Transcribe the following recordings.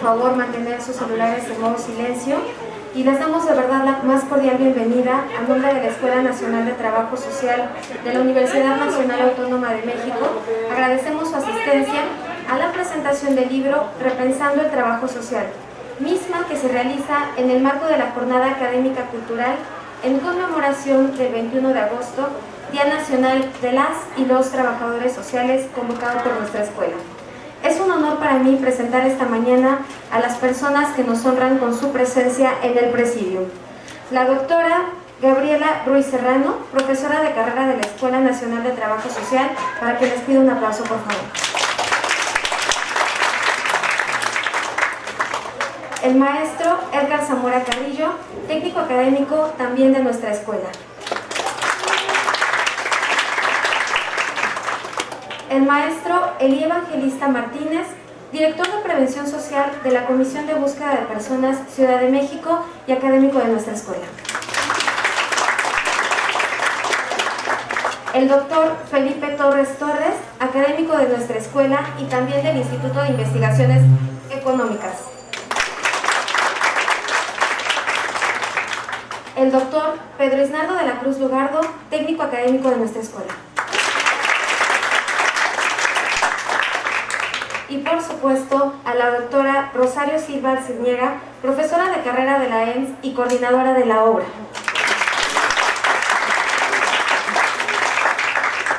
favor mantener sus celulares en modo silencio y les damos de verdad la más cordial bienvenida a nombre de la Escuela Nacional de Trabajo Social de la Universidad Nacional Autónoma de México. Agradecemos su asistencia a la presentación del libro Repensando el Trabajo Social, misma que se realiza en el marco de la Jornada Académica Cultural en conmemoración del 21 de agosto, Día Nacional de las y los Trabajadores Sociales, convocado por nuestra escuela. Es un honor para mí presentar esta mañana a las personas que nos honran con su presencia en el presidium. La doctora Gabriela Ruiz Serrano, profesora de carrera de la Escuela Nacional de Trabajo Social, para que les pida un aplauso, por favor. El maestro Edgar Zamora Carrillo, técnico académico también de nuestra escuela. El maestro Elí Evangelista Martínez, director de Prevención Social de la Comisión de Búsqueda de Personas Ciudad de México y académico de nuestra escuela. El doctor Felipe Torres Torres, académico de nuestra escuela y también del Instituto de Investigaciones Económicas. El doctor Pedro Isnardo de la Cruz Lugardo, técnico académico de nuestra escuela. Y por supuesto a la doctora Rosario Silva Arciniega, profesora de carrera de la ENS y coordinadora de la obra.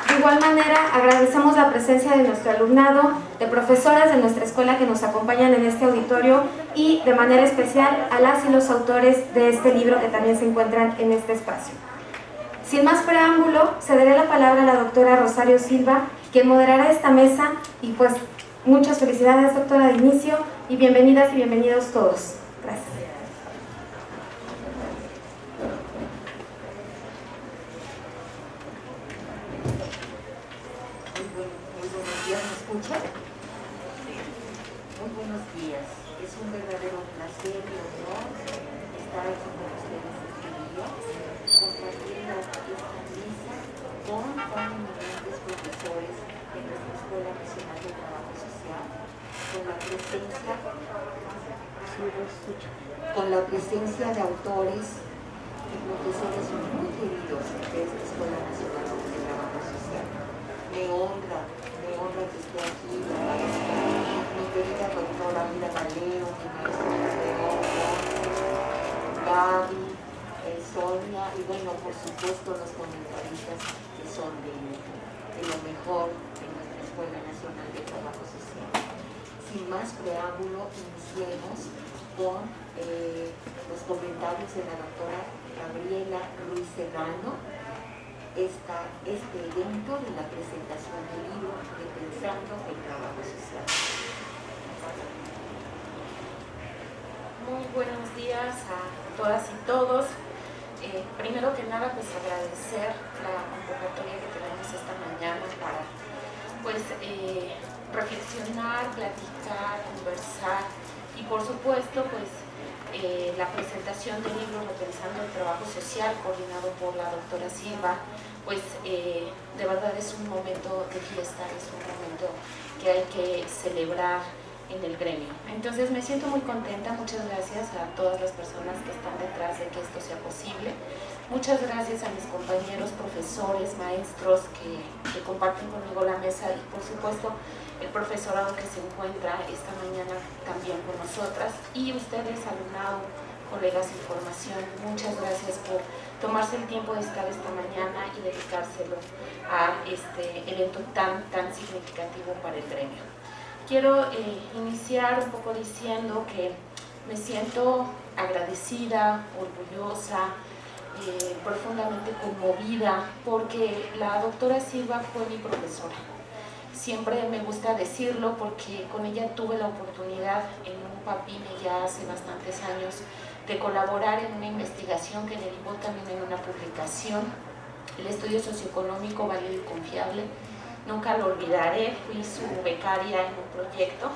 De igual manera, agradecemos la presencia de nuestro alumnado, de profesoras de nuestra escuela que nos acompañan en este auditorio y de manera especial a las y los autores de este libro que también se encuentran en este espacio. Sin más preámbulo, cederé la palabra a la doctora Rosario Silva, quien moderará esta mesa y pues muchas felicidades, doctora, de inicio y bienvenidas y bienvenidos todos. Gracias. Muy buenos días, ¿me escuchan? Muy buenos días. Es un verdadero placer y honor estar aquí con ustedes este día, compartiendo esta mesa con eminentes profesores de nuestra Escuela Nacional de Trabajo Social, con la presencia de autores y profesores muy queridos de esta Escuela Nacional de Trabajo Social. Me honra que esté aquí mi querida doctora Mira Valero, mi maestro Pedro, Gaby, Sonia y bueno, por supuesto los comentaristas que son de lo mejor de nuestra Escuela Nacional de Trabajo Social. Sin más preámbulo, iniciemos con los comentarios de la doctora Gabriela Ruiz Serrano, este evento de la presentación del libro Repensando el Trabajo Social. Muy buenos días a todas y todos. Primero que nada, pues agradecer la convocatoria que tenemos esta mañana para reflexionar, platicar, conversar y por supuesto la presentación del libro Repensando el Trabajo Social, coordinado por la doctora Silva, de verdad es un momento de fiesta, es un momento que hay que celebrar en el gremio. Entonces me siento muy contenta, muchas gracias a todas las personas que están detrás de que esto sea posible. Muchas gracias a mis compañeros, profesores, maestros que comparten conmigo la mesa y por supuesto el profesorado que se encuentra esta mañana también con nosotras y ustedes, alumnado, colegas de formación, muchas gracias por tomarse el tiempo de estar esta mañana y dedicárselo a este evento tan significativo para el gremio. Quiero iniciar un poco diciendo que me siento agradecida, orgullosa, profundamente conmovida porque la doctora Silva fue mi profesora. Siempre me gusta decirlo porque con ella tuve la oportunidad en un PAPIME ya hace bastantes años de colaborar en una investigación que derivó también en una publicación, el estudio socioeconómico válido y confiable. Nunca lo olvidaré, fui su becaria en un proyecto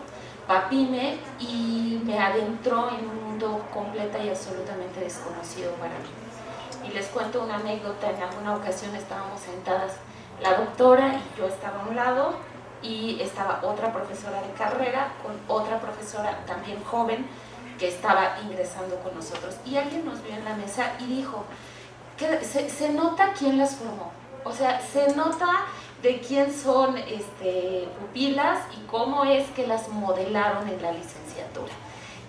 PAPIME y me adentró en un mundo completa y absolutamente desconocido para mí. Y les cuento una anécdota, en alguna ocasión estábamos sentadas, la doctora y yo estaba a un lado y estaba otra profesora de carrera con otra profesora también joven que estaba ingresando con nosotros. Y alguien nos vio en la mesa y dijo que se nota quién las formó, o sea, se nota de quién son pupilas y cómo es que las modelaron en la licenciatura.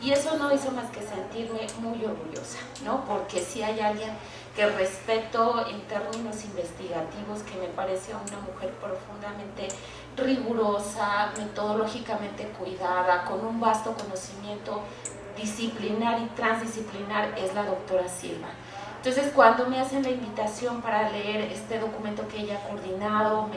Y eso no hizo más que sentirme muy orgullosa, ¿no? Porque si hay alguien que respeto en términos investigativos, que me parece una mujer profundamente rigurosa, metodológicamente cuidada, con un vasto conocimiento disciplinar y transdisciplinar, es la doctora Silva. Entonces, cuando me hacen la invitación para leer este documento que ella ha coordinado,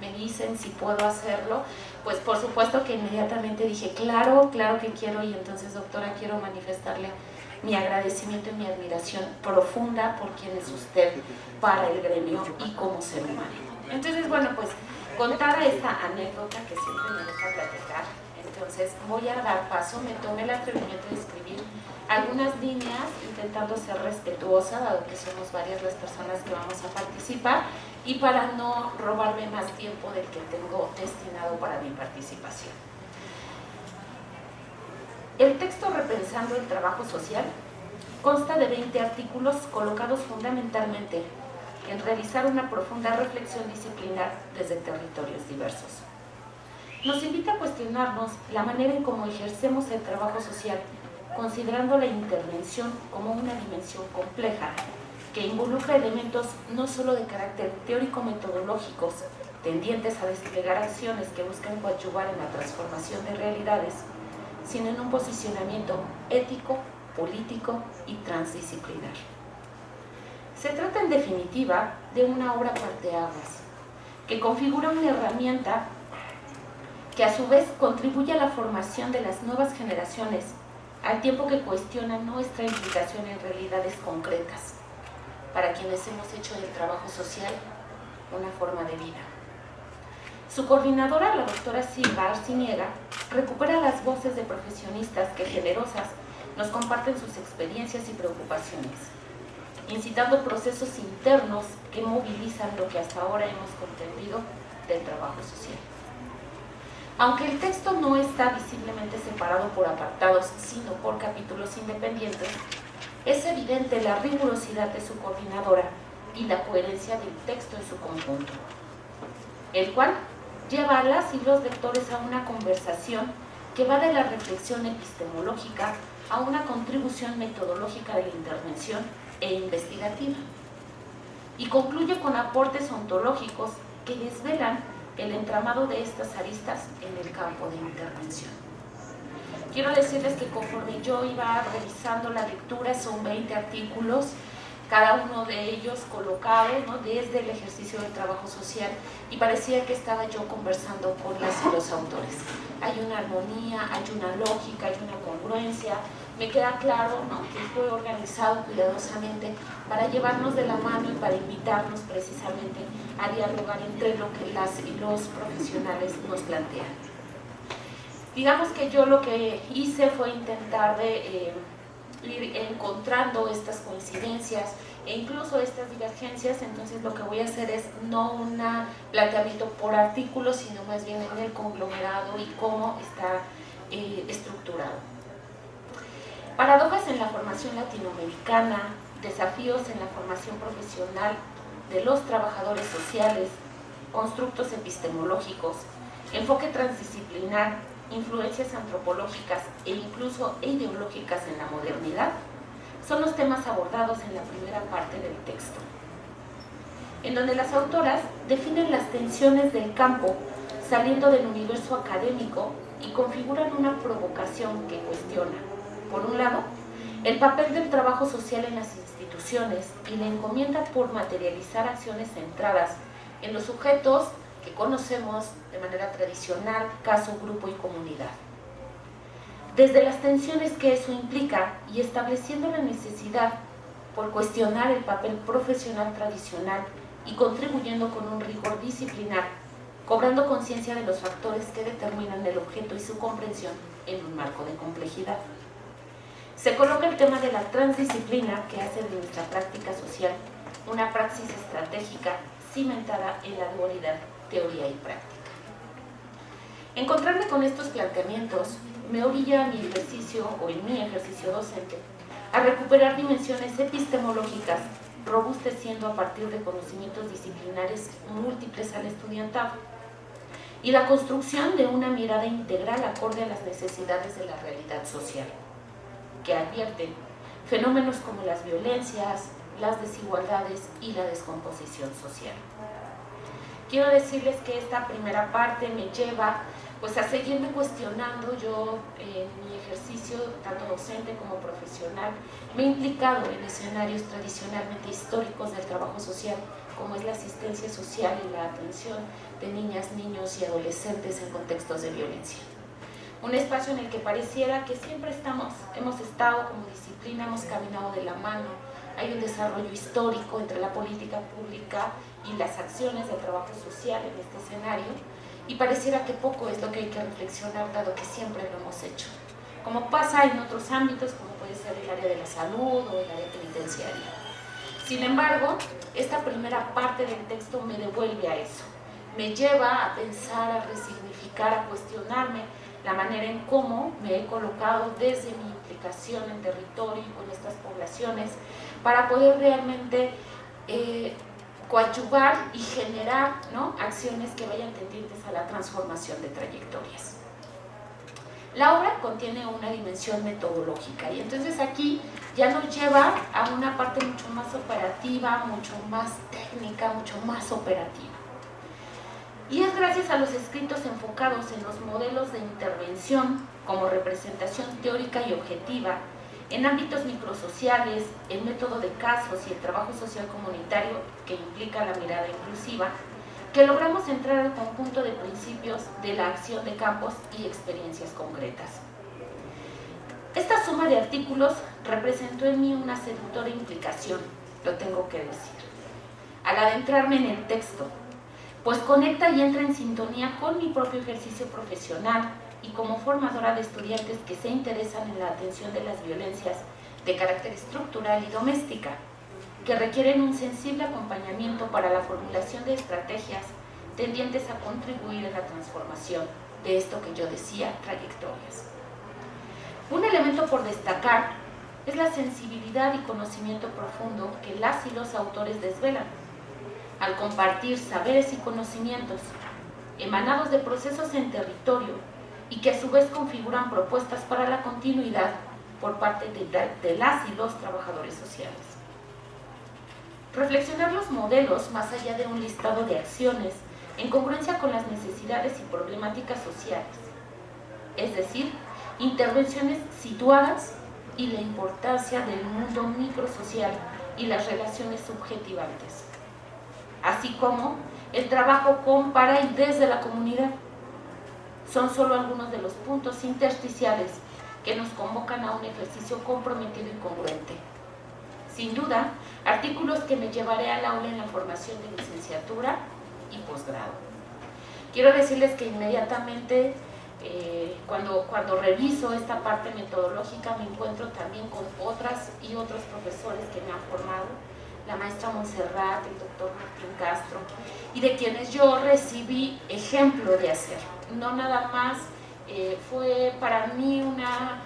me dicen si puedo hacerlo, pues por supuesto que inmediatamente dije, claro que quiero, y entonces, doctora, quiero manifestarle mi agradecimiento y mi admiración profunda por quien es usted para el gremio y como ser humano. Entonces, bueno, pues contada esta anécdota que siempre me gusta platicar, entonces voy a dar paso, me tomé el atrevimiento de escribir algunas líneas intentando ser respetuosa, dado que somos varias las personas que vamos a participar, y para no robarme más tiempo del que tengo destinado para mi participación. El texto Repensando el Trabajo Social consta de 20 artículos colocados fundamentalmente en realizar una profunda reflexión disciplinar desde territorios diversos. Nos invita a cuestionarnos la manera en cómo ejercemos el trabajo social, considerando la intervención como una dimensión compleja que involucra elementos no solo de carácter teórico-metodológicos, tendientes a desplegar acciones que buscan coadyuvar en la transformación de realidades, sino en un posicionamiento ético, político y transdisciplinar. Se trata en definitiva de una obra parteaguas, que configura una herramienta que a su vez contribuye a la formación de las nuevas generaciones, al tiempo que cuestiona nuestra implicación en realidades concretas, para quienes hemos hecho del trabajo social una forma de vida. Su coordinadora, la doctora Silva Arciniega, recupera las voces de profesionistas que generosas nos comparten sus experiencias y preocupaciones, incitando procesos internos que movilizan lo que hasta ahora hemos comprendido del trabajo social. Aunque el texto no está visiblemente separado por apartados, sino por capítulos independientes, es evidente la rigurosidad de su coordinadora y la coherencia del texto en su conjunto, el cual lleva a las y los lectores a una conversación que va de la reflexión epistemológica a una contribución metodológica de la intervención e investigativa, y concluye con aportes ontológicos que desvelan el entramado de estas aristas en el campo de intervención. Quiero decirles que conforme yo iba revisando la lectura, son 20 artículos, cada uno de ellos colocado, ¿no?, desde el ejercicio del trabajo social, y parecía que estaba yo conversando con las y los autores. Hay una armonía, hay una lógica, hay una congruencia. Me queda claro, ¿no?, que fue organizado cuidadosamente para llevarnos de la mano y para invitarnos precisamente a dialogar entre lo que las y los profesionales nos plantean. Digamos que yo lo que hice fue intentar de ir encontrando estas coincidencias e incluso estas divergencias. Entonces lo que voy a hacer es no un planteamiento por artículo, sino más bien en el conglomerado y cómo está estructurado. Paradojas en la formación latinoamericana, desafíos en la formación profesional de los trabajadores sociales, constructos epistemológicos, enfoque transdisciplinar, influencias antropológicas e incluso ideológicas en la modernidad, son los temas abordados en la primera parte del texto, en donde las autoras definen las tensiones del campo saliendo del universo académico y configuran una provocación que cuestiona, por un lado, el papel del trabajo social en las instituciones y la encomienda por materializar acciones centradas en los sujetos que conocemos de manera tradicional, caso, grupo y comunidad. Desde las tensiones que eso implica y estableciendo la necesidad por cuestionar el papel profesional tradicional y contribuyendo con un rigor disciplinar, cobrando conciencia de los factores que determinan el objeto y su comprensión en un marco de complejidad. Se coloca el tema de la transdisciplina que hace de nuestra práctica social una praxis estratégica cimentada en la dualidad teoría y práctica. Encontrarme con estos planteamientos me orilla a mi ejercicio, o en mi ejercicio docente, a recuperar dimensiones epistemológicas, robusteciendo a partir de conocimientos disciplinares múltiples al estudiantado, y la construcción de una mirada integral acorde a las necesidades de la realidad social, que advierten fenómenos como las violencias, las desigualdades y la descomposición social. Quiero decirles que esta primera parte me lleva pues a seguirme cuestionando. Yo en mi ejercicio, tanto docente como profesional, me he implicado en escenarios tradicionalmente históricos del trabajo social, como es la asistencia social y la atención de niñas, niños y adolescentes en contextos de violencia. Un espacio en el que pareciera que siempre hemos estado como disciplina, hemos caminado de la mano. Hay un desarrollo histórico entre la política pública y las acciones de trabajo social en este escenario, y pareciera que poco es lo que hay que reflexionar, dado que siempre lo hemos hecho, como pasa en otros ámbitos, como puede ser el área de la salud o el área penitenciaria. Sin embargo, esta primera parte del texto me devuelve a eso, me lleva a pensar, a resignificar, a cuestionarme la manera en cómo me he colocado desde mi implicación en territorio y con estas poblaciones, para poder realmente coadyuvar y generar, ¿no?, acciones que vayan tendientes a la transformación de trayectorias. La obra contiene una dimensión metodológica, y entonces aquí ya nos lleva a una parte mucho más operativa, mucho más técnica, mucho más operativa. Y es gracias a los escritos enfocados en los modelos de intervención como representación teórica y objetiva, en ámbitos microsociales, el método de casos y el trabajo social comunitario que implica la mirada inclusiva, que logramos entrar al conjunto de principios de la acción de campos y experiencias concretas. Esta suma de artículos representó en mí una seductora implicación, lo tengo que decir, al adentrarme en el texto, pues conecta y entra en sintonía con mi propio ejercicio profesional y como formadora de estudiantes que se interesan en la atención de las violencias de carácter estructural y doméstica, que requieren un sensible acompañamiento para la formulación de estrategias tendientes a contribuir en la transformación de esto que yo decía, trayectorias. Un elemento por destacar es la sensibilidad y conocimiento profundo que las y los autores desvelan al compartir saberes y conocimientos emanados de procesos en territorio y que a su vez configuran propuestas para la continuidad por parte de las y los trabajadores sociales. Reflexionar los modelos más allá de un listado de acciones en congruencia con las necesidades y problemáticas sociales, es decir, intervenciones situadas y la importancia del mundo microsocial y las relaciones subjetivantes, así como el trabajo con, para y desde la comunidad. Son solo algunos de los puntos intersticiales que nos convocan a un ejercicio comprometido y congruente. Sin duda, artículos que me llevaré al aula en la formación de licenciatura y posgrado. Quiero decirles que inmediatamente, cuando reviso esta parte metodológica, me encuentro también con otras y otros profesores que me han formado, la maestra Montserrat, el doctor Martín Castro, y de quienes yo recibí ejemplo de hacer. No nada más fue para mí una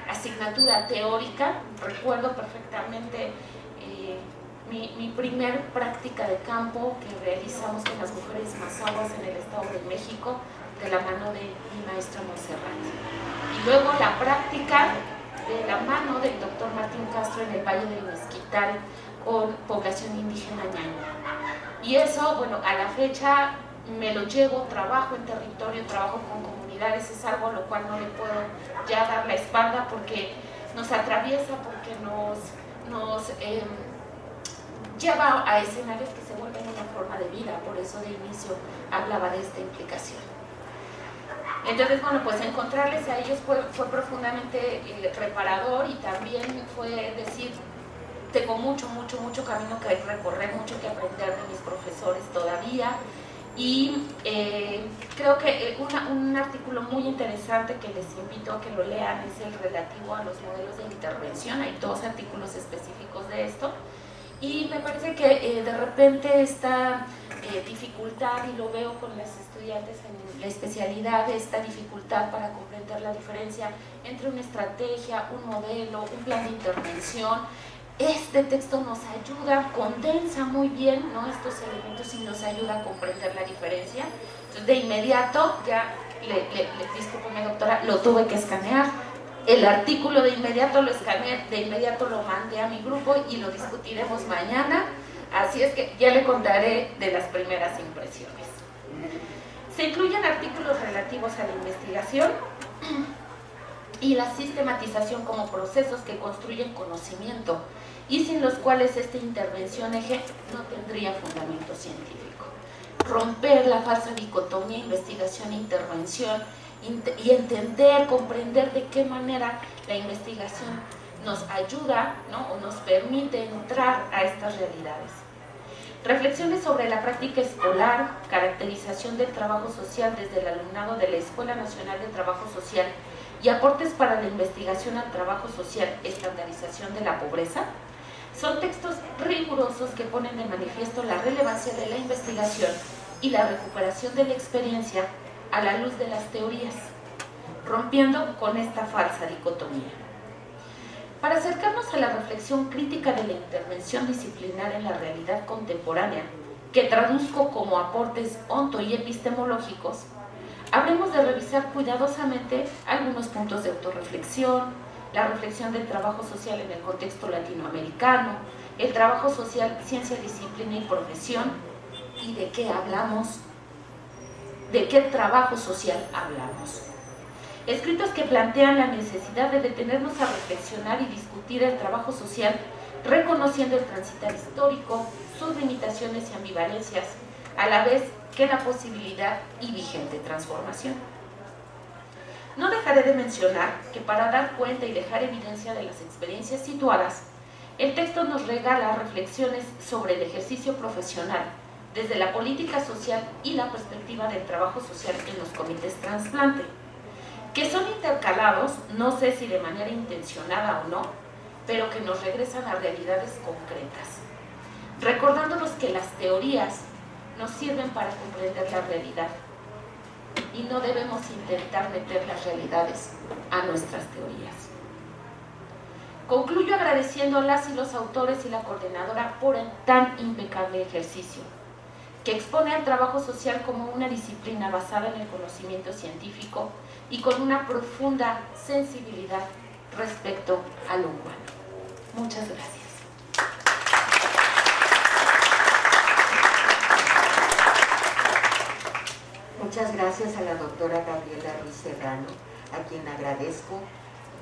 asignatura teórica. Recuerdo perfectamente mi primer práctica de campo que realizamos con las mujeres mazahuas en el Estado de México, de la mano de mi maestra Montserrat. Y luego la práctica de la mano del doctor Martín Castro en el Valle del Mezquital, con población indígena ñaña. Y eso, bueno, a la fecha me lo llevo, trabajo en territorio, trabajo con comunidades, es algo a lo cual no le puedo ya dar la espalda porque nos atraviesa, porque nos lleva a escenarios que se vuelven una forma de vida. Por eso de inicio hablaba de esta implicación. Entonces, bueno, pues encontrarles a ellos fue profundamente reparador, y también fue decir, tengo mucho camino que recorrer, mucho que aprender de mis profesores todavía. Y creo que un artículo muy interesante que les invito a que lo lean es el relativo a los modelos de intervención. Hay 2 artículos específicos de esto, y me parece que de repente está dificultad, y lo veo con las estudiantes en la especialidad, esta dificultad para comprender la diferencia entre una estrategia, un modelo, un plan de intervención. Este texto nos ayuda, condensa muy bien, ¿no?, estos elementos y nos ayuda a comprender la diferencia. Entonces, de inmediato, ya, discúlpeme doctora, lo tuve que escanear. El artículo de inmediato lo escaneé, de inmediato lo mandé a mi grupo y lo discutiremos mañana. Así es que ya le contaré de las primeras impresiones. Se incluyen artículos relativos a la investigación y la sistematización como procesos que construyen conocimiento y sin los cuales esta intervención eje no tendría fundamento científico. Romper la falsa dicotomía investigación e intervención y entender, comprender de qué manera la investigación nos ayuda, ¿no?, o nos permite entrar a estas realidades. Reflexiones sobre la práctica escolar, caracterización del trabajo social desde el alumnado de la Escuela Nacional de Trabajo Social y aportes para la investigación al trabajo social, estandarización de la pobreza, son textos rigurosos que ponen de manifiesto la relevancia de la investigación y la recuperación de la experiencia a la luz de las teorías, rompiendo con esta falsa dicotomía. Para acercarnos a la reflexión crítica de la intervención disciplinar en la realidad contemporánea, que traduzco como aportes onto y epistemológicos, habremos de revisar cuidadosamente algunos puntos de autorreflexión, la reflexión del trabajo social en el contexto latinoamericano, el trabajo social, ciencia, disciplina y profesión, y de qué hablamos, de qué trabajo social hablamos. Escritos que plantean la necesidad de detenernos a reflexionar y discutir el trabajo social, reconociendo el transitar histórico, sus limitaciones y ambivalencias, a la vez que la posibilidad y vigente transformación. No dejaré de mencionar que para dar cuenta y dejar evidencia de las experiencias situadas, el texto nos regala reflexiones sobre el ejercicio profesional desde la política social y la perspectiva del trabajo social en los comités trasplante, que son intercalados, no sé si de manera intencionada o no, pero que nos regresan a realidades concretas, recordándonos que las teorías nos sirven para comprender la realidad y no debemos intentar meter las realidades a nuestras teorías. Concluyo agradeciendo a las y los autores y la coordinadora por el tan impecable ejercicio, que expone al trabajo social como una disciplina basada en el conocimiento científico y con una profunda sensibilidad respecto a lo humano. Muchas gracias. Muchas gracias a la doctora Gabriela Ruiz Serrano, a quien agradezco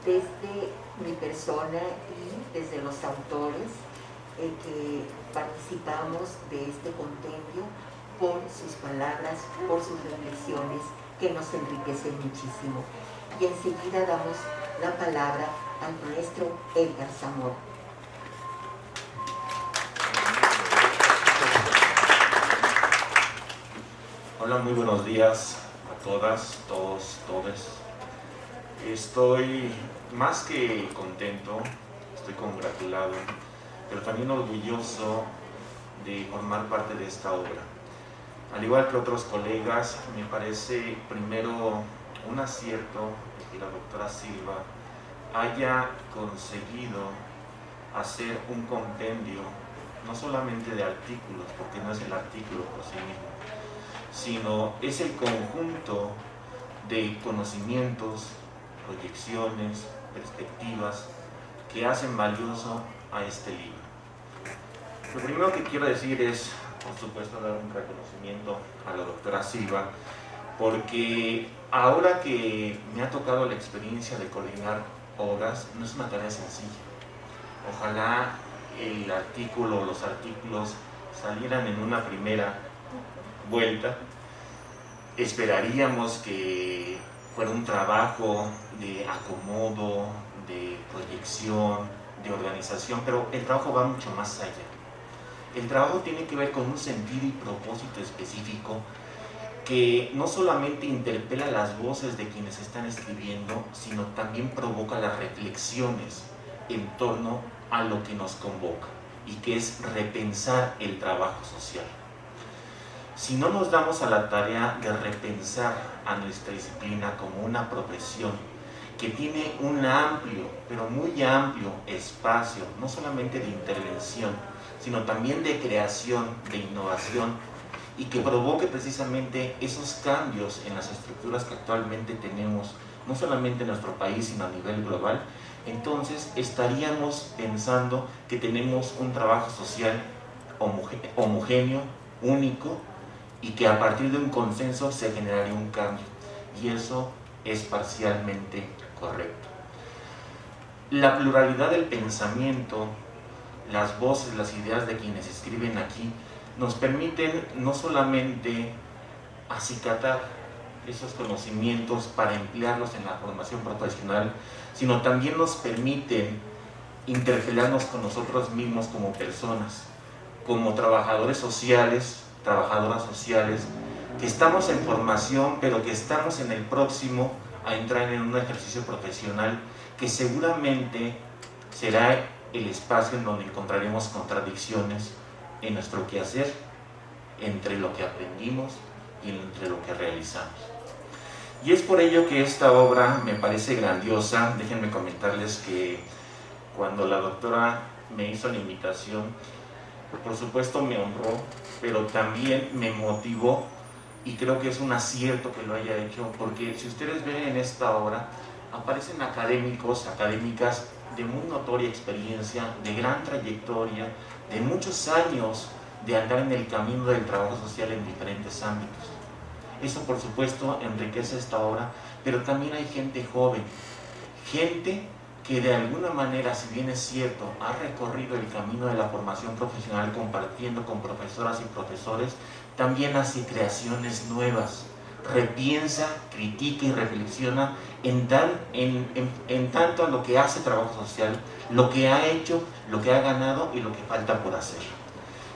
desde mi persona y desde los autores que participamos de este compendio, por sus palabras, por sus reflexiones que nos enriquecen muchísimo. Y enseguida damos la palabra al maestro Edgar Zamora. Hola, muy buenos días a todas, todos, todes. Estoy más que contento, estoy congratulado, pero también orgulloso de formar parte de esta obra. Al igual que otros colegas, me parece primero un acierto que la doctora Silva haya conseguido hacer un compendio, no solamente de artículos, porque no es el artículo por sí mismo, sino es el conjunto de conocimientos, proyecciones, perspectivas que hacen valioso a este libro. Lo primero que quiero decir es, por supuesto, dar un reconocimiento a la doctora Silva, porque ahora que me ha tocado la experiencia de coordinar obras, no es una tarea sencilla. Ojalá el artículo o los artículos salieran en una primera vuelta. Esperaríamos que fuera un trabajo de acomodo, de proyección, de organización, pero el trabajo va mucho más allá. El trabajo tiene que ver con un sentido y propósito específico que no solamente interpela las voces de quienes están escribiendo, sino también provoca las reflexiones en torno a lo que nos convoca, y que es repensar el trabajo social. si no nos damos a la tarea de repensar a nuestra disciplina como una profesión que tiene un amplio, pero muy amplio espacio, no solamente de intervención, sino también de creación, de innovación, y que provoque precisamente esos cambios en las estructuras que actualmente tenemos, no solamente en nuestro país, sino a nivel global, entonces estaríamos pensando que tenemos un trabajo social homogéneo, único, y que a partir de un consenso se generaría un cambio, y eso es parcialmente correcto. La pluralidad del pensamiento, las voces, las ideas de quienes escriben aquí, nos permiten no solamente acicatar esos conocimientos para emplearlos en la formación profesional, sino también nos permiten interpelarnos con nosotros mismos como personas, como trabajadores sociales, trabajadoras sociales, que estamos en formación, pero que estamos en el próximo a entrar en un ejercicio profesional que seguramente será el espacio en donde encontraremos contradicciones en nuestro quehacer, entre lo que aprendimos y entre lo que realizamos. Y es por ello que esta obra me parece grandiosa. Déjenme comentarles que cuando la doctora me hizo la invitación, por supuesto me honró, pero también me motivó, y creo que es un acierto que lo haya hecho, porque si ustedes ven en esta obra, aparecen académicos, académicas de muy notoria experiencia, de gran trayectoria, de muchos años de andar en el camino del trabajo social en diferentes ámbitos. Eso, por supuesto, enriquece esta obra, pero también hay gente joven, gente que de alguna manera, si bien es cierto, ha recorrido el camino de la formación profesional compartiendo con profesoras y profesores, también hace creaciones nuevas, repiensa, critica y reflexiona en tanto a lo que hace trabajo social, lo que ha hecho, lo que ha ganado y lo que falta por hacer.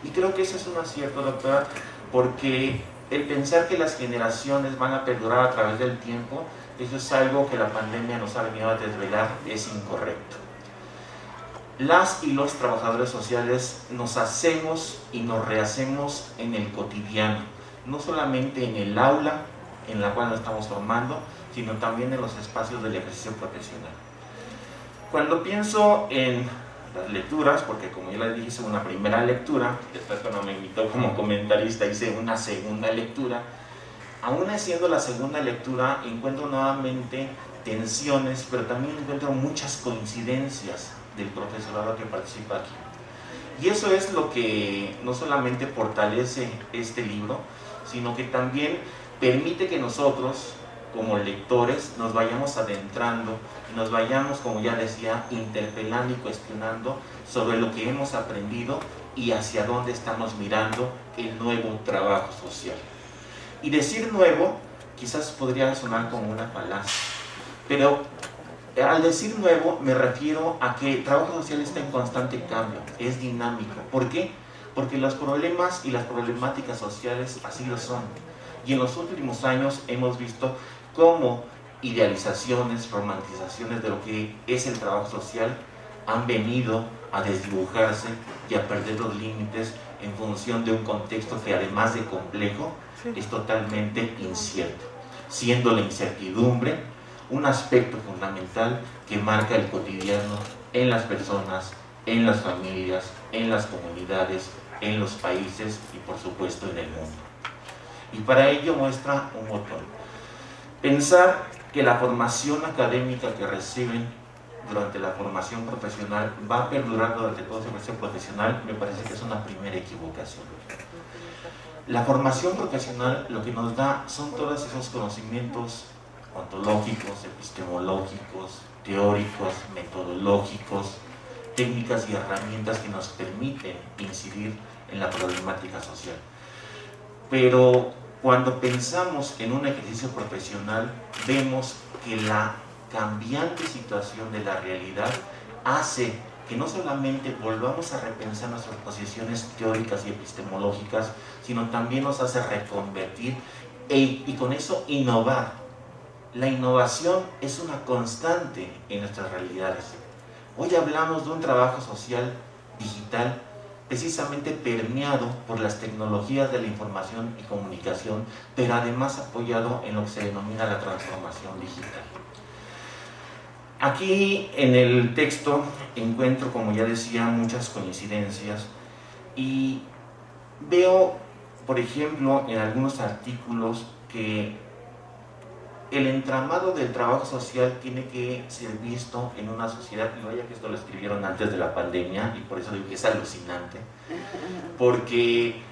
Y creo que eso es un acierto, doctora, porque el pensar que las generaciones van a perdurar a través del tiempo, eso es algo que la pandemia nos ha venido a desvelar, es incorrecto. Las y los trabajadores sociales nos hacemos y nos rehacemos en el cotidiano, no solamente en el aula en la cual nos estamos formando, sino también en los espacios del ejercicio profesional. Cuando pienso en las lecturas, porque como ya les dije, hice una primera lectura, después cuando me invitó como comentarista hice una segunda lectura, aún haciendo la segunda lectura encuentro nuevamente tensiones, pero también encuentro muchas coincidencias del profesorado que participa aquí. Y eso es lo que no solamente fortalece este libro, sino que también permite que nosotros, como lectores, nos vayamos adentrando y nos vayamos, como ya decía, interpelando y cuestionando sobre lo que hemos aprendido y hacia dónde estamos mirando el nuevo trabajo social. Y decir nuevo quizás podría sonar como una falacia, pero al decir nuevo me refiero a que el trabajo social está en constante cambio, es dinámico. ¿Por qué? Porque los problemas y las problemáticas sociales así lo son. Y en los últimos años hemos visto cómo idealizaciones, romantizaciones de lo que es el trabajo social han venido a desdibujarse y a perder los límites en función de un contexto que, además de complejo, es totalmente incierto, siendo la incertidumbre un aspecto fundamental que marca el cotidiano en las personas, en las familias, en las comunidades, en los países y por supuesto en el mundo. Y para ello muestra un botón. Pensar que la formación académica que reciben durante la formación profesional va a perdurar durante todo su ejercicio profesional me parece que es una primera equivocación. La formación profesional lo que nos da son todos esos conocimientos ontológicos, epistemológicos, teóricos, metodológicos, técnicas y herramientas que nos permiten incidir en la problemática social. Pero cuando pensamos en un ejercicio profesional, vemos que la cambiante situación de la realidad hace que no solamente volvamos a repensar nuestras posiciones teóricas y epistemológicas, sino también nos hace reconvertir y con eso innovar. La innovación es una constante en nuestras realidades. Hoy hablamos de un trabajo social digital precisamente permeado por las tecnologías de la información y comunicación, pero además apoyado en lo que se denomina la transformación digital. Aquí en el texto encuentro, como ya decía, muchas coincidencias y veo, por ejemplo, en algunos artículos que el entramado del trabajo social tiene que ser visto en una sociedad, y vaya que esto lo escribieron antes de la pandemia, y por eso digo que es alucinante, porque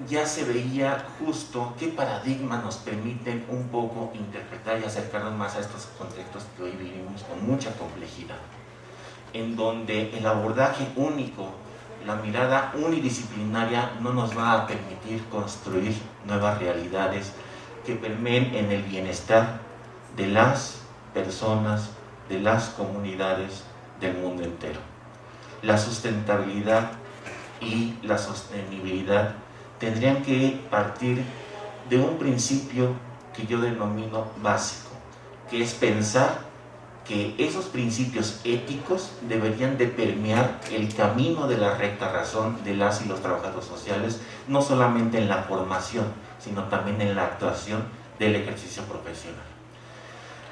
ya se veía justo qué paradigmas nos permiten un poco interpretar y acercarnos más a estos contextos que hoy vivimos con mucha complejidad, en donde el abordaje único, la mirada unidisciplinaria no nos va a permitir construir nuevas realidades que permeen en el bienestar de las personas, de las comunidades del mundo entero. La sustentabilidad y la sostenibilidad tendrían que partir de un principio que yo denomino básico, que es pensar que esos principios éticos deberían de permear el camino de la recta razón de las y los trabajadores sociales, no solamente en la formación, sino también en la actuación del ejercicio profesional.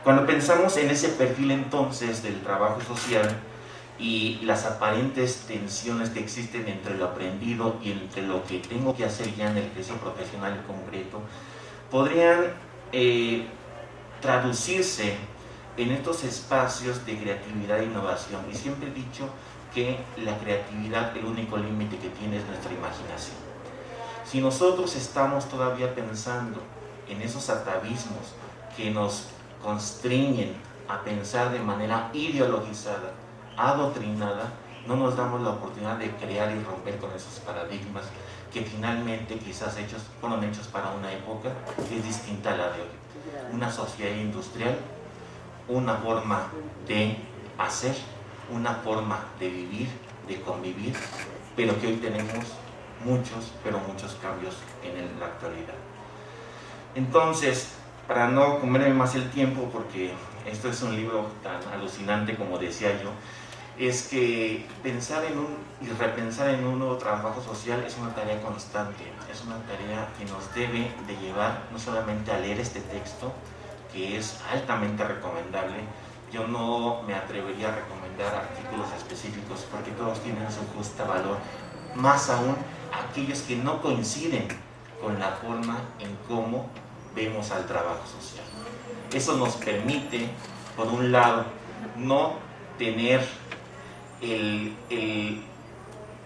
Cuando pensamos en ese perfil entonces del trabajo social y las aparentes tensiones que existen entre lo aprendido y entre lo que tengo que hacer ya en el ejercicio profesional en concreto, podrían traducirse en estos espacios de creatividad e innovación. Y siempre he dicho que la creatividad, el único límite que tiene es nuestra imaginación. Si nosotros estamos todavía pensando en esos atavismos que nos constriñen a pensar de manera ideologizada, adoctrinada, no nos damos la oportunidad de crear y romper con esos paradigmas que finalmente quizás fueron hechos para una época que es distinta a la de hoy. Una sociedad industrial, una forma de hacer, una forma de vivir, de convivir, pero que hoy tenemos muchos cambios en la actualidad. Entonces, para no comerme más el tiempo, porque esto es un libro tan alucinante como decía yo, es que pensar y repensar en un nuevo trabajo social es una tarea constante, es una tarea que nos debe de llevar no solamente a leer este texto, que es altamente recomendable. Yo no me atrevería a recomendar artículos específicos porque todos tienen su justa valor, más aún aquellos que no coinciden con la forma en cómo vemos al trabajo social. Eso nos permite, por un lado, no tener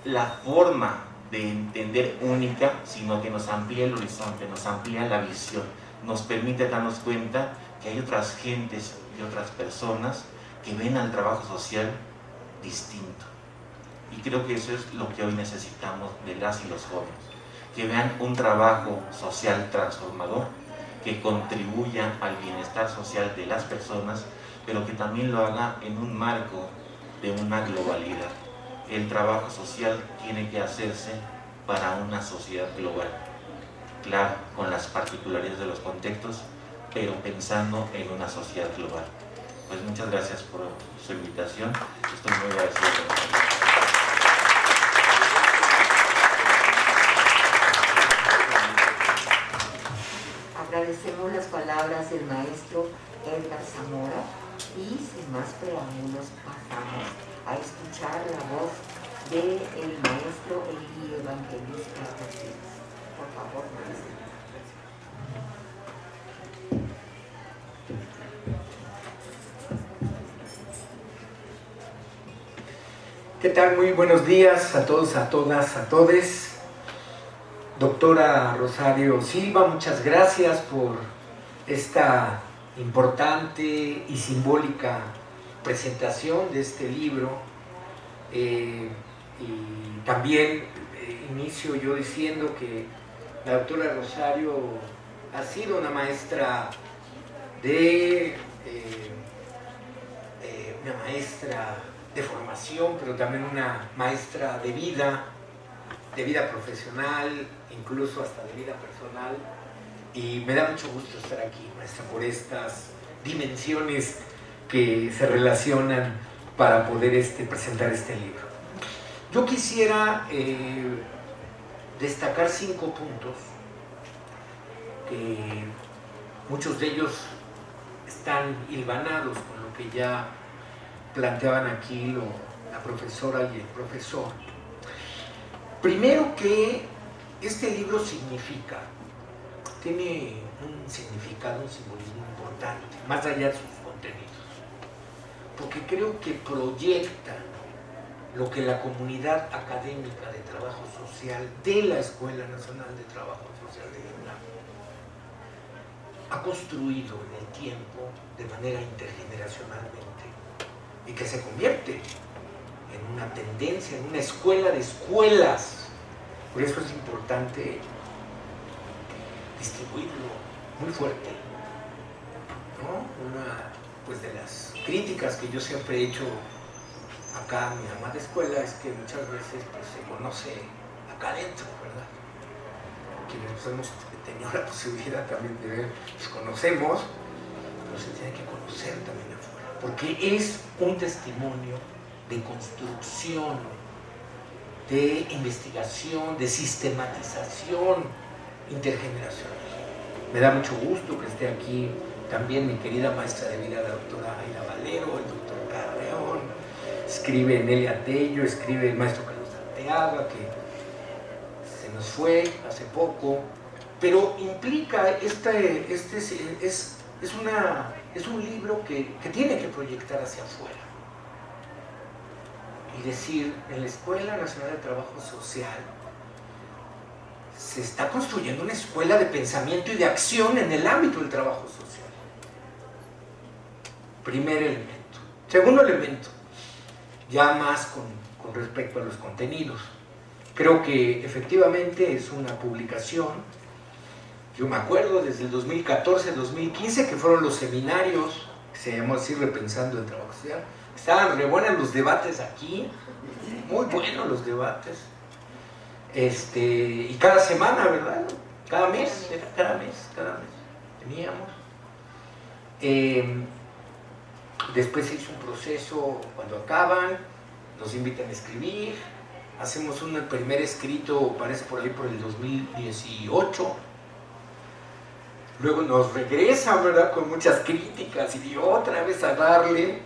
la forma de entender única, sino que nos amplía el horizonte, nos amplía la visión, nos permite darnos cuenta que hay otras gentes y otras personas que ven al trabajo social distinto. Y creo que eso es lo que hoy necesitamos de las y los jóvenes, que vean un trabajo social transformador, que contribuya al bienestar social de las personas, pero que también lo haga en un marco de una globalidad. El trabajo social tiene que hacerse para una sociedad global, claro, con las particularidades de los contextos, pero pensando en una sociedad global. Pues muchas gracias por su invitación, estoy muy agradecido con ustedes. Agradecemos las palabras del maestro Edgar Zamora y sin más preámbulos pasamos a escuchar la voz del maestro Elí Evangelista Ortiz. Por favor, maestro. ¿Qué tal? Muy buenos días a todos, a todas, a todes. Doctora Rosario Silva, muchas gracias por esta importante y simbólica presentación de este libro. Y también inicio yo diciendo que la doctora Rosario ha sido una maestra de formación, pero también una maestra de vida profesional, incluso hasta de vida personal, y me da mucho gusto estar aquí, maestra, por estas dimensiones que se relacionan para poder presentar este libro. Yo quisiera destacar 5 puntos, que muchos de ellos están hilvanados con lo que ya planteaban aquí la profesora y el profesor. Primero, que este libro tiene un significado, un simbolismo importante, más allá de sus contenidos, porque creo que proyecta lo que la comunidad académica de trabajo social de la Escuela Nacional de Trabajo Social de la UNAM ha construido en el tiempo de manera intergeneracionalmente, y que se convierte en una tendencia, en una escuela de escuelas. Por eso es importante distribuirlo muy fuerte, ¿no? Una, pues, de las críticas que yo siempre he hecho acá a mi amada escuela es que muchas veces pues, se conoce acá adentro, ¿verdad? Quienes pues, hemos tenido la posibilidad también de ver, pues conocemos, pero se tiene que conocer también afuera, porque es un testimonio de construcción, de investigación, de sistematización intergeneracional. Me da mucho gusto que esté aquí también mi querida maestra de vida, la doctora Aira Valero, el doctor Carreón, escribe Nelia Tello, escribe el maestro Carlos Arteaga, que se nos fue hace poco, pero implica, es un libro que tiene que proyectar hacia afuera y decir, en la Escuela Nacional de Trabajo Social se está construyendo una escuela de pensamiento y de acción en el ámbito del trabajo social. Primer elemento. Segundo elemento, ya más con respecto a los contenidos. Creo que efectivamente es una publicación, yo me acuerdo desde el 2014-2015, que fueron los seminarios, que se llamó así, Repensando el Trabajo Social. Estaban re buenos los debates aquí, muy buenos los debates. Y cada semana, ¿verdad? Cada mes teníamos. Después se hizo un proceso, cuando acaban, nos invitan a escribir, hacemos un primer escrito, parece por ahí por el 2018, luego nos regresan, ¿verdad?, con muchas críticas, y otra vez a darle.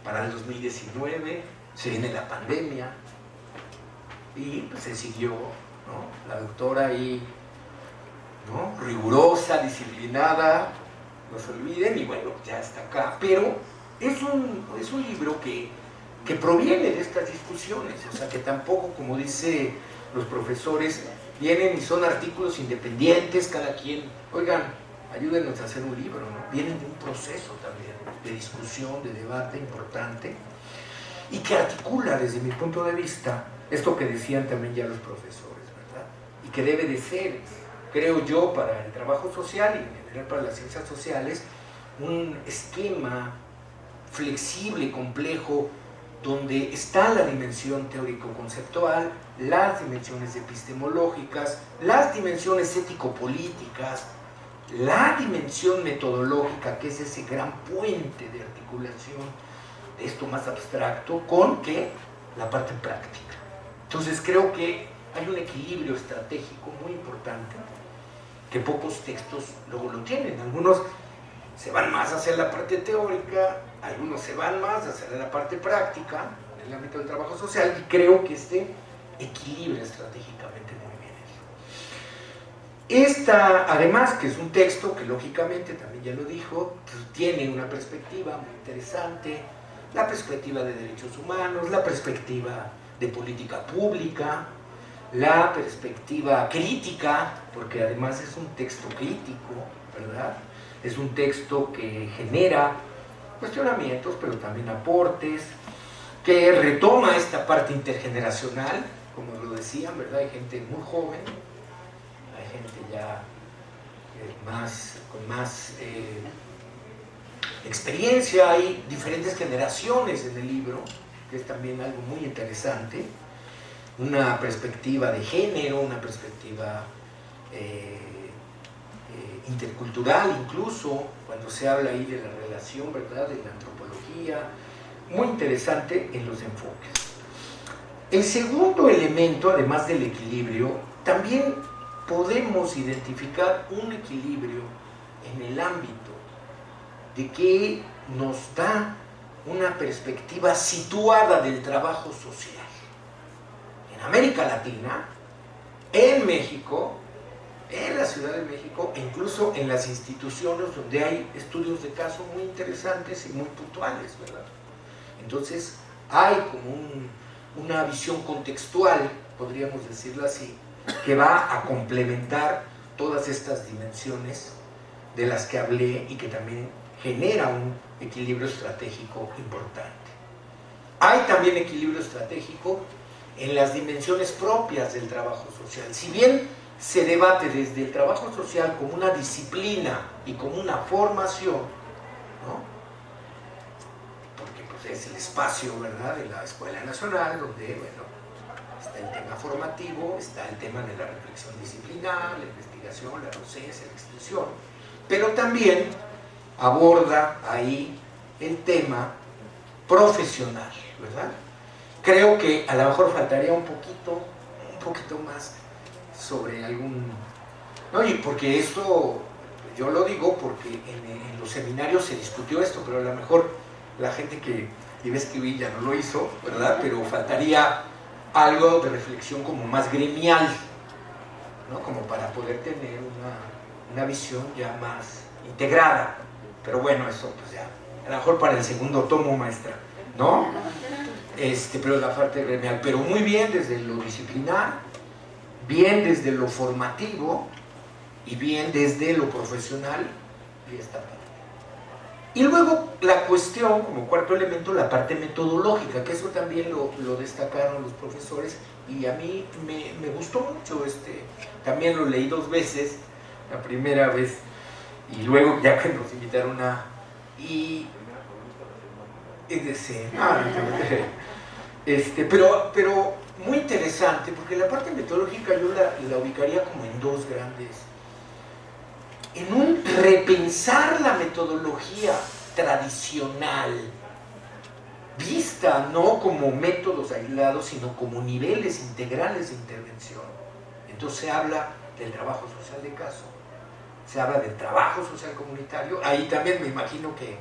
Para el 2019 se viene la pandemia, y pues se siguió, ¿no? La doctora ahí, ¿no?, rigurosa, disciplinada, no se olviden, y bueno, ya está acá. Pero es un libro que proviene de estas discusiones, o sea, que tampoco, como dicen los profesores, vienen y son artículos independientes, cada quien, oigan, ayúdenos a hacer un libro, ¿no? Vienen de un proceso también, de discusión, de debate importante, y que articula, desde mi punto de vista, esto que decían también ya los profesores, ¿verdad? Y que debe de ser, creo yo, para el trabajo social y en general para las ciencias sociales, un esquema flexible, complejo, donde está la dimensión teórico-conceptual, las dimensiones epistemológicas, las dimensiones ético-políticas, la dimensión metodológica, que es ese gran puente de articulación de esto más abstracto, con ¿qué? La parte práctica. Entonces creo que hay un equilibrio estratégico muy importante, que pocos textos luego lo tienen. Algunos se van más hacia la parte teórica, algunos se van más hacia la parte práctica, en el ámbito del trabajo social, y creo que este equilibra estratégicamente muy bien eso. Esta, además, que es un texto que lógicamente, también ya lo dijo, pues, tiene una perspectiva muy interesante, la perspectiva de derechos humanos, la perspectiva de política pública, la perspectiva crítica, porque además es un texto crítico, ¿verdad? Es un texto que genera cuestionamientos, pero también aportes, que retoma esta parte intergeneracional, como lo decían, ¿verdad? Hay gente muy joven, hay gente ya con más experiencia, hay diferentes generaciones en el libro, que es también algo muy interesante, una perspectiva de género, una perspectiva intercultural, incluso cuando se habla ahí de la relación, ¿verdad?, de la antropología, muy interesante en los enfoques. El segundo elemento, además del equilibrio, también podemos identificar un equilibrio en el ámbito de que nos da una perspectiva situada del trabajo social. En América Latina, en México, en la Ciudad de México, e incluso en las instituciones donde hay estudios de caso muy interesantes y muy puntuales, ¿verdad? Entonces, hay como una visión contextual, podríamos decirlo así, que va a complementar todas estas dimensiones de las que hablé y que también genera un equilibrio estratégico importante. Hay también equilibrio estratégico en las dimensiones propias del trabajo social. Si bien se debate desde el trabajo social como una disciplina y como una formación, ¿no? Porque pues, es el espacio, ¿verdad?, de la Escuela Nacional, donde, bueno, está el tema formativo, está el tema de la reflexión disciplinar, la investigación, la docencia, la extensión, pero también aborda ahí el tema profesional, ¿verdad? Creo que a lo mejor faltaría un poquito más sobre algún... ¿no? Y porque esto, yo lo digo porque en los seminarios se discutió esto, pero a lo mejor la gente que iba a escribir ya no lo hizo, ¿verdad? Pero faltaría algo de reflexión como más gremial, ¿no? Como para poder tener una visión ya más integrada. Pero bueno, eso pues ya, a lo mejor para el segundo tomo, maestra, ¿no? Pero la parte gremial, pero muy bien desde lo disciplinar, bien desde lo formativo y bien desde lo profesional y esta parte. Y luego la cuestión, como cuarto elemento, la parte metodológica, que eso también lo destacaron los profesores y a mí me gustó mucho, también lo leí 2 veces, la primera vez y luego ya que nos invitaron pero muy interesante, porque la parte metodológica yo la ubicaría como en 2 grandes, en un repensar la metodología tradicional, vista no como métodos aislados, sino como niveles integrales de intervención. Entonces se habla del trabajo social de caso, se habla del trabajo social comunitario. Ahí también me imagino que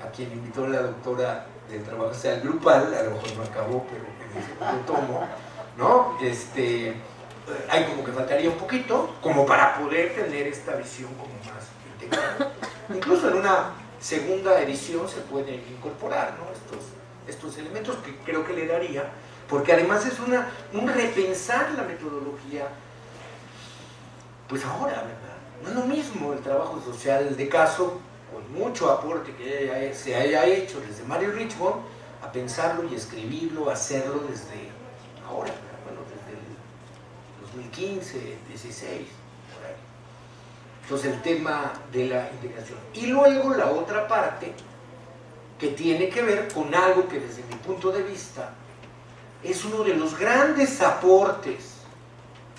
a quien invitó la doctora del trabajo social grupal, a lo mejor no acabó, pero en el segundo tomo, ¿no? Hay como que faltaría un poquito, como para poder tener esta visión como más integrada. Incluso en una segunda edición se pueden incorporar, ¿no?, estos elementos que creo que le daría, porque además es un repensar la metodología, pues ahora, ¿verdad? No es lo mismo el trabajo social de caso, con mucho aporte que se haya hecho desde Mario Richmond, a pensarlo y escribirlo, hacerlo desde ahora, ¿verdad? Bueno, desde el 2015, 16, por ahí. Entonces el tema de la integración. Y luego la otra parte, que tiene que ver con algo que desde mi punto de vista es uno de los grandes aportes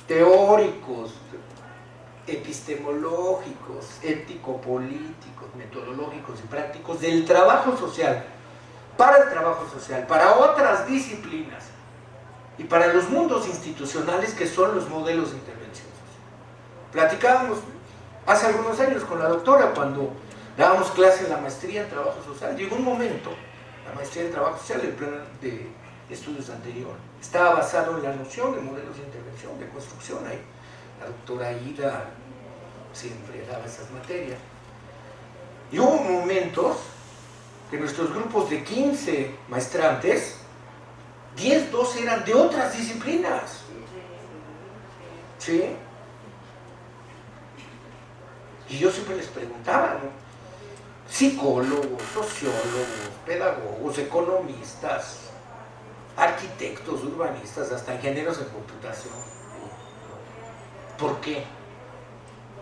teóricos, epistemológicos, ético-políticos, metodológicos y prácticos del trabajo social, para el trabajo social, para otras disciplinas y para los mundos institucionales que son los modelos de intervención social. Platicábamos hace algunos años con la doctora cuando dábamos clase en la maestría en trabajo social. Llegó un momento, la maestría en trabajo social, el plan de estudios anterior, estaba basado en la noción de modelos de intervención, de construcción. Ahí la doctora Ida siempre daba esas materias. Y hubo momentos que nuestros grupos de 15 maestrantes, 10, 12 eran de otras disciplinas. ¿Sí? Y yo siempre les preguntaba, ¿no?, psicólogos, sociólogos, pedagogos, economistas, arquitectos, urbanistas, hasta ingenieros en computación. ¿Por qué?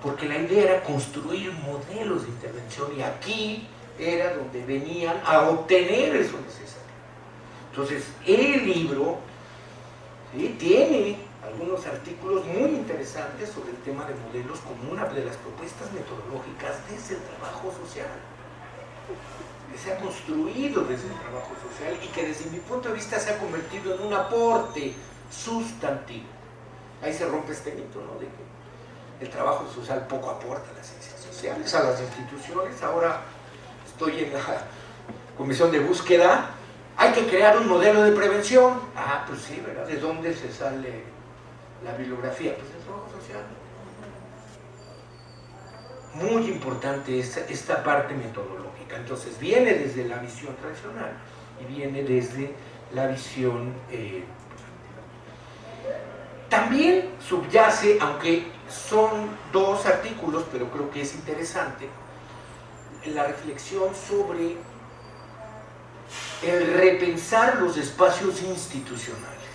Porque la idea era construir modelos de intervención y aquí era donde venían a obtener eso necesario. Entonces, el libro, ¿sí?, tiene algunos artículos muy interesantes sobre el tema de modelos como una de las propuestas metodológicas desde el trabajo social. que se ha construido desde el trabajo social y que desde mi punto de vista se ha convertido en un aporte sustantivo. Ahí se rompe este mito, ¿no?, de que el trabajo social poco aporta a las ciencias sociales, a las instituciones. Ahora estoy en la comisión de búsqueda. Hay que crear un modelo de prevención. Ah, pues sí, ¿verdad? ¿De dónde se sale la bibliografía? Pues del trabajo social. Muy importante esta parte metodológica. Entonces viene desde la visión tradicional y viene desde la visión también subyace, aunque son dos artículos, pero creo que es interesante, la reflexión sobre el repensar los espacios institucionales,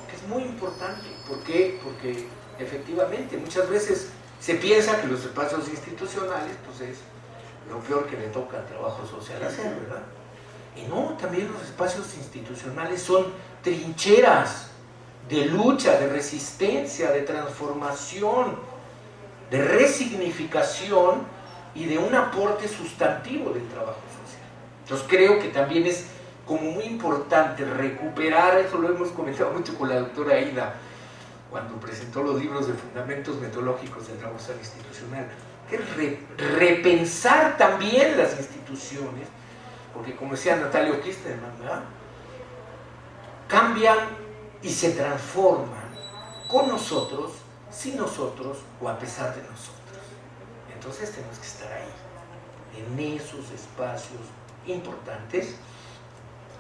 que es muy importante. ¿Por qué? Porque efectivamente muchas veces se piensa que los espacios institucionales pues es lo peor que le toca al trabajo social hacer, ¿verdad? Y no, también los espacios institucionales son trincheras de lucha, de resistencia, de transformación, de resignificación y de un aporte sustantivo del trabajo social. Entonces creo que también es como muy importante recuperar, eso lo hemos comentado mucho con la doctora Aida, cuando presentó los libros de fundamentos metodológicos del trabajo social institucional, que es repensar también las instituciones, porque como decía Natalia Okisterman, ¿verdad?, cambian y se transforman con nosotros, sin nosotros o a pesar de nosotros. Entonces tenemos que estar ahí, en esos espacios importantes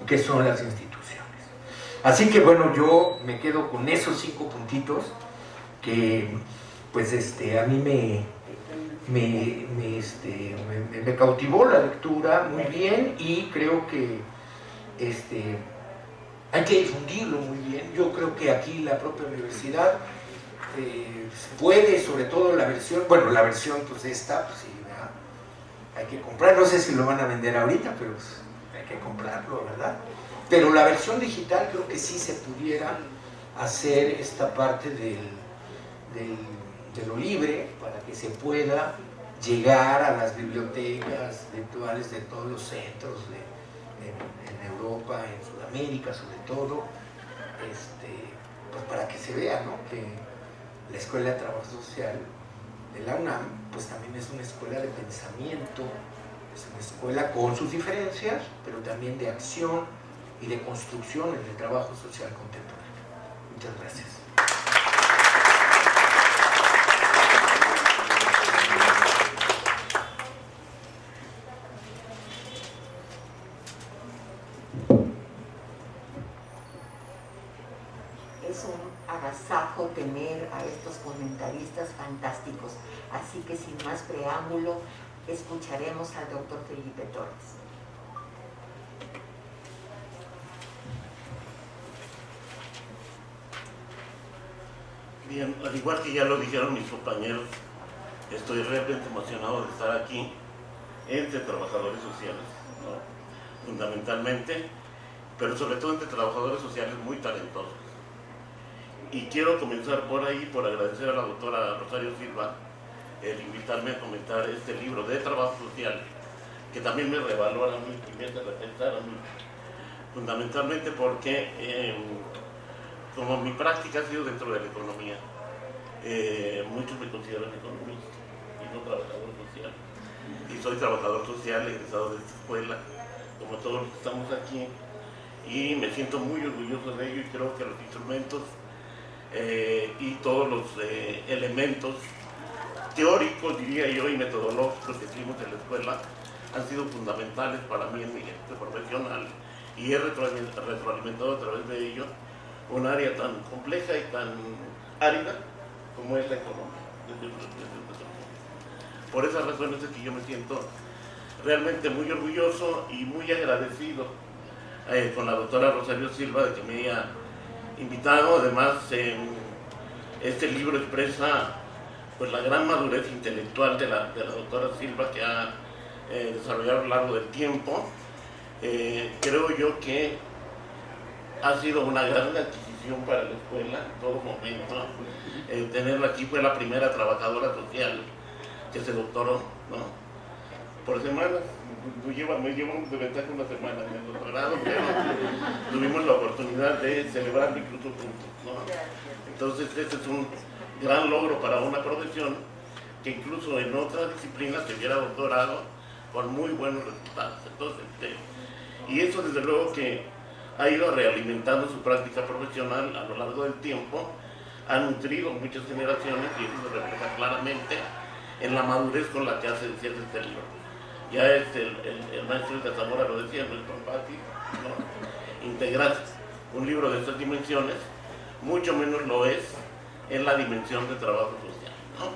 que son las instituciones. Así que bueno, yo me quedo con esos 5 puntitos que pues a mí me cautivó la lectura muy bien, y creo que hay que difundirlo muy bien. Yo creo que aquí la propia universidad puede, sobre todo la versión pues esta, pues sí, ¿verdad?, hay que comprar, no sé si lo van a vender ahorita, pero pues, hay que comprarlo, ¿verdad? Pero la versión digital creo que sí se pudiera hacer esta parte de lo libre, para que se pueda llegar a las bibliotecas virtuales de todos los centros en Europa, en Sudamérica sobre todo, pues para que se vea, ¿no?, que la Escuela de Trabajo Social de la UNAM pues también es una escuela de pensamiento, es una escuela con sus diferencias, pero también de acción y de construcción en el trabajo social contemporáneo. Muchas gracias. Es un agasajo tener a estos comentaristas fantásticos, así que sin más preámbulo escucharemos al doctor Felipe Torres. Bien, al igual que ya lo dijeron mis compañeros, estoy realmente emocionado de estar aquí entre trabajadores sociales, ¿no?, fundamentalmente, pero sobre todo entre trabajadores sociales muy talentosos. Y quiero comenzar por ahí, por agradecer a la doctora Rosario Silva el invitarme a comentar este libro de trabajo social, que también me revalora a mí y me hace repensar a mí, fundamentalmente porque como mi práctica ha sido dentro de la economía, muchos me consideran economista y no trabajador social. Y soy trabajador social, egresado de esta escuela, como todos los que estamos aquí, y me siento muy orgulloso de ello, y creo que los instrumentos y todos los elementos teóricos, diría yo, y metodológicos que tuvimos en la escuela han sido fundamentales para mí en mi ejercicio profesional, y he retroalimentado a través de ello un área tan compleja y tan árida como es la economía. Por esas razones es que yo me siento realmente muy orgulloso y muy agradecido con la doctora Rosario Silva de que me haya invitado. Además, este libro expresa pues la gran madurez intelectual de la doctora Silva, que ha desarrollado a lo largo del tiempo. Creo yo que ha sido una gran adquisición para la escuela en todo momento. Tenerla aquí, fue la primera trabajadora social que se doctoró, ¿no?, por semanas, me llevamos de ventaja una semana en el doctorado, pero tuvimos la oportunidad de celebrarlo incluso juntos, ¿no? Entonces ese es un gran logro para una profesión que incluso en otra disciplina se hubiera doctorado con muy buenos resultados. Entonces, y eso desde luego que ha ido realimentando su práctica profesional a lo largo del tiempo, ha nutrido muchas generaciones y eso se refleja claramente en la madurez con la que hace cierto este libro. Ya es el maestro de Zamora lo decía, no es tan fácil, ¿no? Integrar un libro de estas dimensiones, mucho menos lo es en la dimensión de trabajo social, ¿no?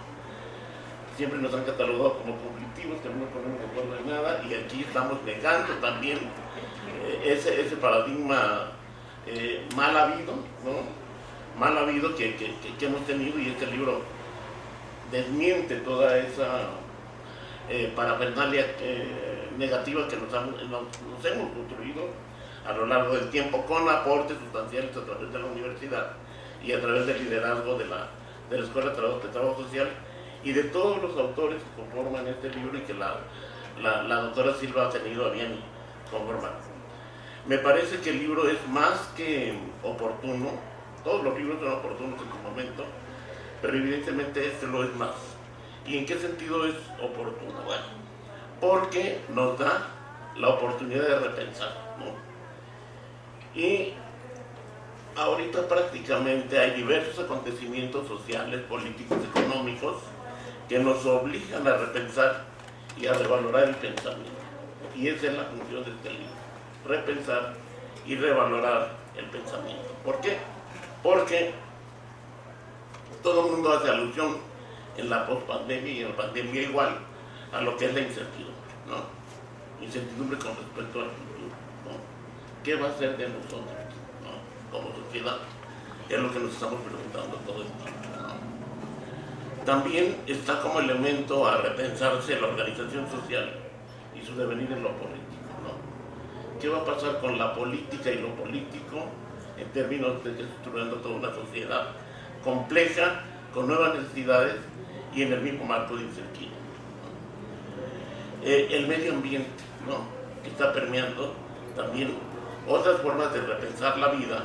Siempre nos han catalogado como conflictivos, que no nos ponemos de acuerdo en nada, y aquí estamos negando también ese paradigma mal habido, ¿no? Mal habido que hemos tenido, y este libro desmiente toda esa parafernalia negativa que nos hemos construido a lo largo del tiempo, con aportes sustanciales a través de la universidad y a través del liderazgo de la Escuela de Trabajo Social y de todos los autores que conforman este libro y que la doctora Silva ha tenido a bien conformar. Me parece que el libro es más que oportuno, todos los libros son oportunos en su momento, pero evidentemente este lo es más. ¿Y en qué sentido es oportuno? Bueno, porque nos da la oportunidad de repensar, ¿no? Y ahorita prácticamente hay diversos acontecimientos sociales, políticos, económicos que nos obligan a repensar y a revalorar el pensamiento. Y esa es la función de este libro, repensar y revalorar el pensamiento. ¿Por qué? Porque todo el mundo hace alusión en la pospandemia y en la pandemia igual a lo que es la incertidumbre, ¿no? Incertidumbre con respecto al futuro, ¿no? ¿Qué va a ser de nosotros, ¿no? Como sociedad? Es lo que nos estamos preguntando todo el tiempo, ¿no? También está como elemento a repensarse la organización social y su devenir en lo político, ¿no? ¿Qué va a pasar con la política y lo político en términos de que estructurando toda una sociedad compleja, con nuevas necesidades y en el mismo marco de incertidumbre? El medio ambiente, ¿no? Que está permeando también otras formas de repensar la vida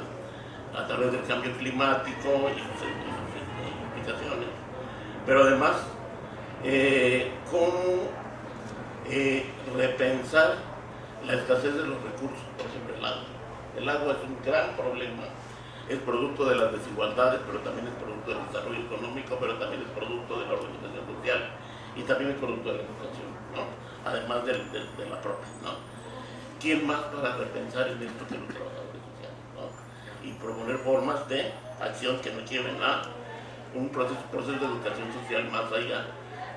a través del cambio climático y sus implicaciones, pero además cómo repensar la escasez de los recursos, por ejemplo el agua. El agua es un gran problema, es producto de las desigualdades, pero también es producto del desarrollo económico, pero también es producto de la organización social y también es producto de la educación, ¿no? Además de la propia, ¿no? ¿Quién más para repensar en esto que los trabajadores sociales, ¿no? Y proponer formas de acción que nos lleven a un proceso de educación social más allá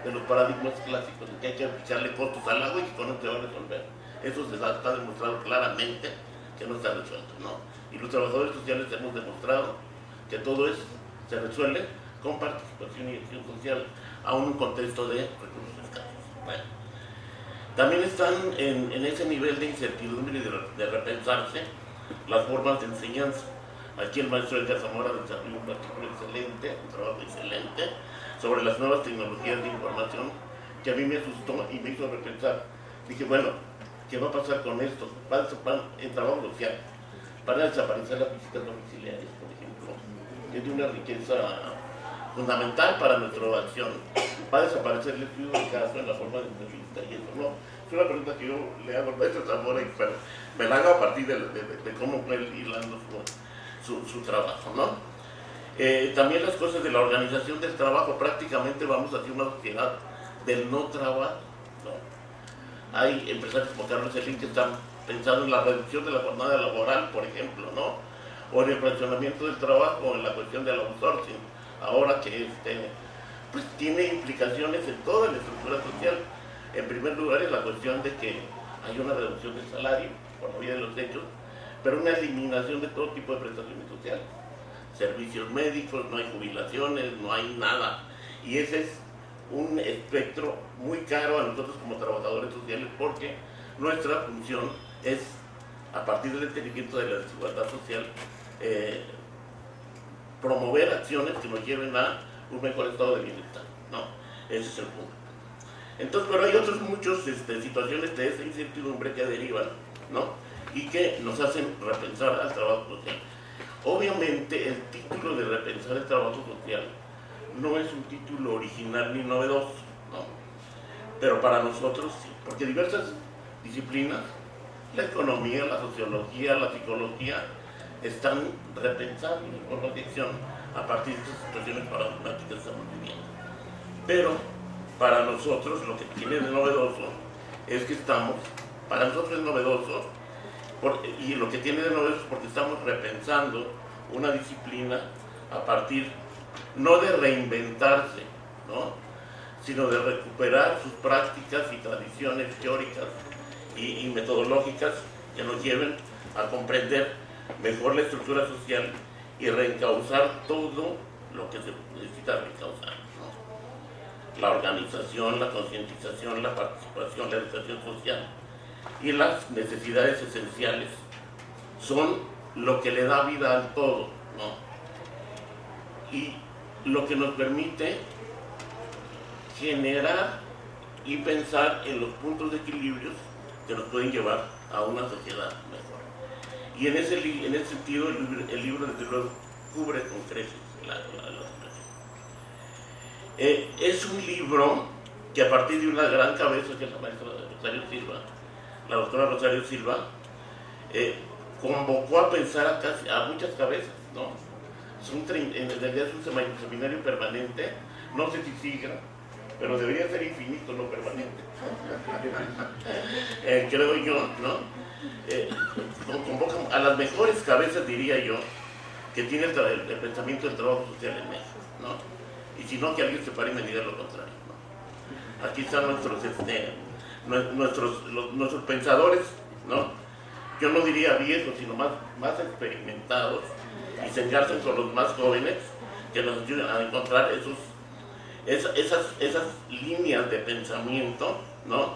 de los paradigmas clásicos, de que hay que echarle costos al agua y que con eso se va a resolver. Eso está demostrado claramente que no está resuelto, ¿no? Y los trabajadores sociales hemos demostrado que todo eso se resuelve con participación y acción social, aún en un contexto de recursos escasos. Bueno, también están en ese nivel de incertidumbre y de repensarse las formas de enseñanza. Aquí el maestro Edgar Zamora desarrolló un artículo excelente, un trabajo excelente, sobre las nuevas tecnologías de información, que a mí me asustó y me hizo repensar. Dije, bueno, ¿qué va a pasar con esto? En trabajo social, van a desaparecer las visitas domiciliarias, por ejemplo, que es de una riqueza fundamental para nuestra acción. Va a desaparecer el estudio de caso en la forma de entrevista y eso, ¿no? Es una pregunta que yo le hago al maestro Zamora, pero me la hago a partir de cómo fue él hilando su trabajo, ¿no? También las cosas de la organización del trabajo, prácticamente vamos hacia una sociedad del no trabajo, ¿no? Hay empresarios como Carlos Slim que están pensando en la reducción de la jornada laboral, por ejemplo, ¿no? O en el fraccionamiento del trabajo, o en la cuestión del outsourcing, ahora que pues tiene implicaciones en toda la estructura social. En primer lugar es la cuestión de que hay una reducción del salario, por la vía de los hechos, pero una eliminación de todo tipo de prestaciones sociales. Servicios médicos, no hay jubilaciones, no hay nada. Y ese es un espectro muy caro a nosotros como trabajadores sociales, porque nuestra función es, a partir del entendimiento de la desigualdad social, promover acciones que nos lleven a un mejor estado de bienestar, ¿no? Ese es el punto. Entonces, pero hay otras muchas situaciones de esa incertidumbre que derivan, ¿no? Y que nos hacen repensar al trabajo social. Obviamente, el título de repensar el trabajo social no es un título original ni novedoso, ¿no? Pero para nosotros sí, porque diversas disciplinas, la economía, la sociología, la psicología, están repensando por reflexión a partir de estas situaciones paradigmáticas que estamos viviendo. Pero para nosotros lo que tiene de novedoso es que para nosotros es novedoso, y lo que tiene de novedoso es porque estamos repensando una disciplina a partir, no de reinventarse, ¿no?, sino de recuperar sus prácticas y tradiciones teóricas y metodológicas que nos lleven a comprender mejor la estructura social y reencauzar todo lo que se necesita reencauzar, ¿no? La organización, la concientización, la participación, la educación social y las necesidades esenciales son lo que le da vida al todo, ¿no? Y lo que nos permite generar y pensar en los puntos de equilibrios que nos pueden llevar a una sociedad mejor. Y en ese sentido el libro desde luego cubre con creces la situación. Es un libro que a partir de una gran cabeza que es la maestra Rosario Silva, la doctora Rosario Silva, convocó a pensar a muchas cabezas, ¿no? En realidad es un seminario permanente, no sé si siga, pero debería ser infinito, no permanente. Creo yo, ¿no? Convoca a las mejores cabezas, diría yo, que tiene el pensamiento del trabajo social en México, ¿no? Y si no, que alguien se pare y me diga lo contrario, ¿no? Aquí están nuestros pensadores, ¿no? Yo no diría viejos, sino más experimentados, y se engarzan con los más jóvenes que nos ayudan a encontrar esas líneas de pensamiento, ¿no?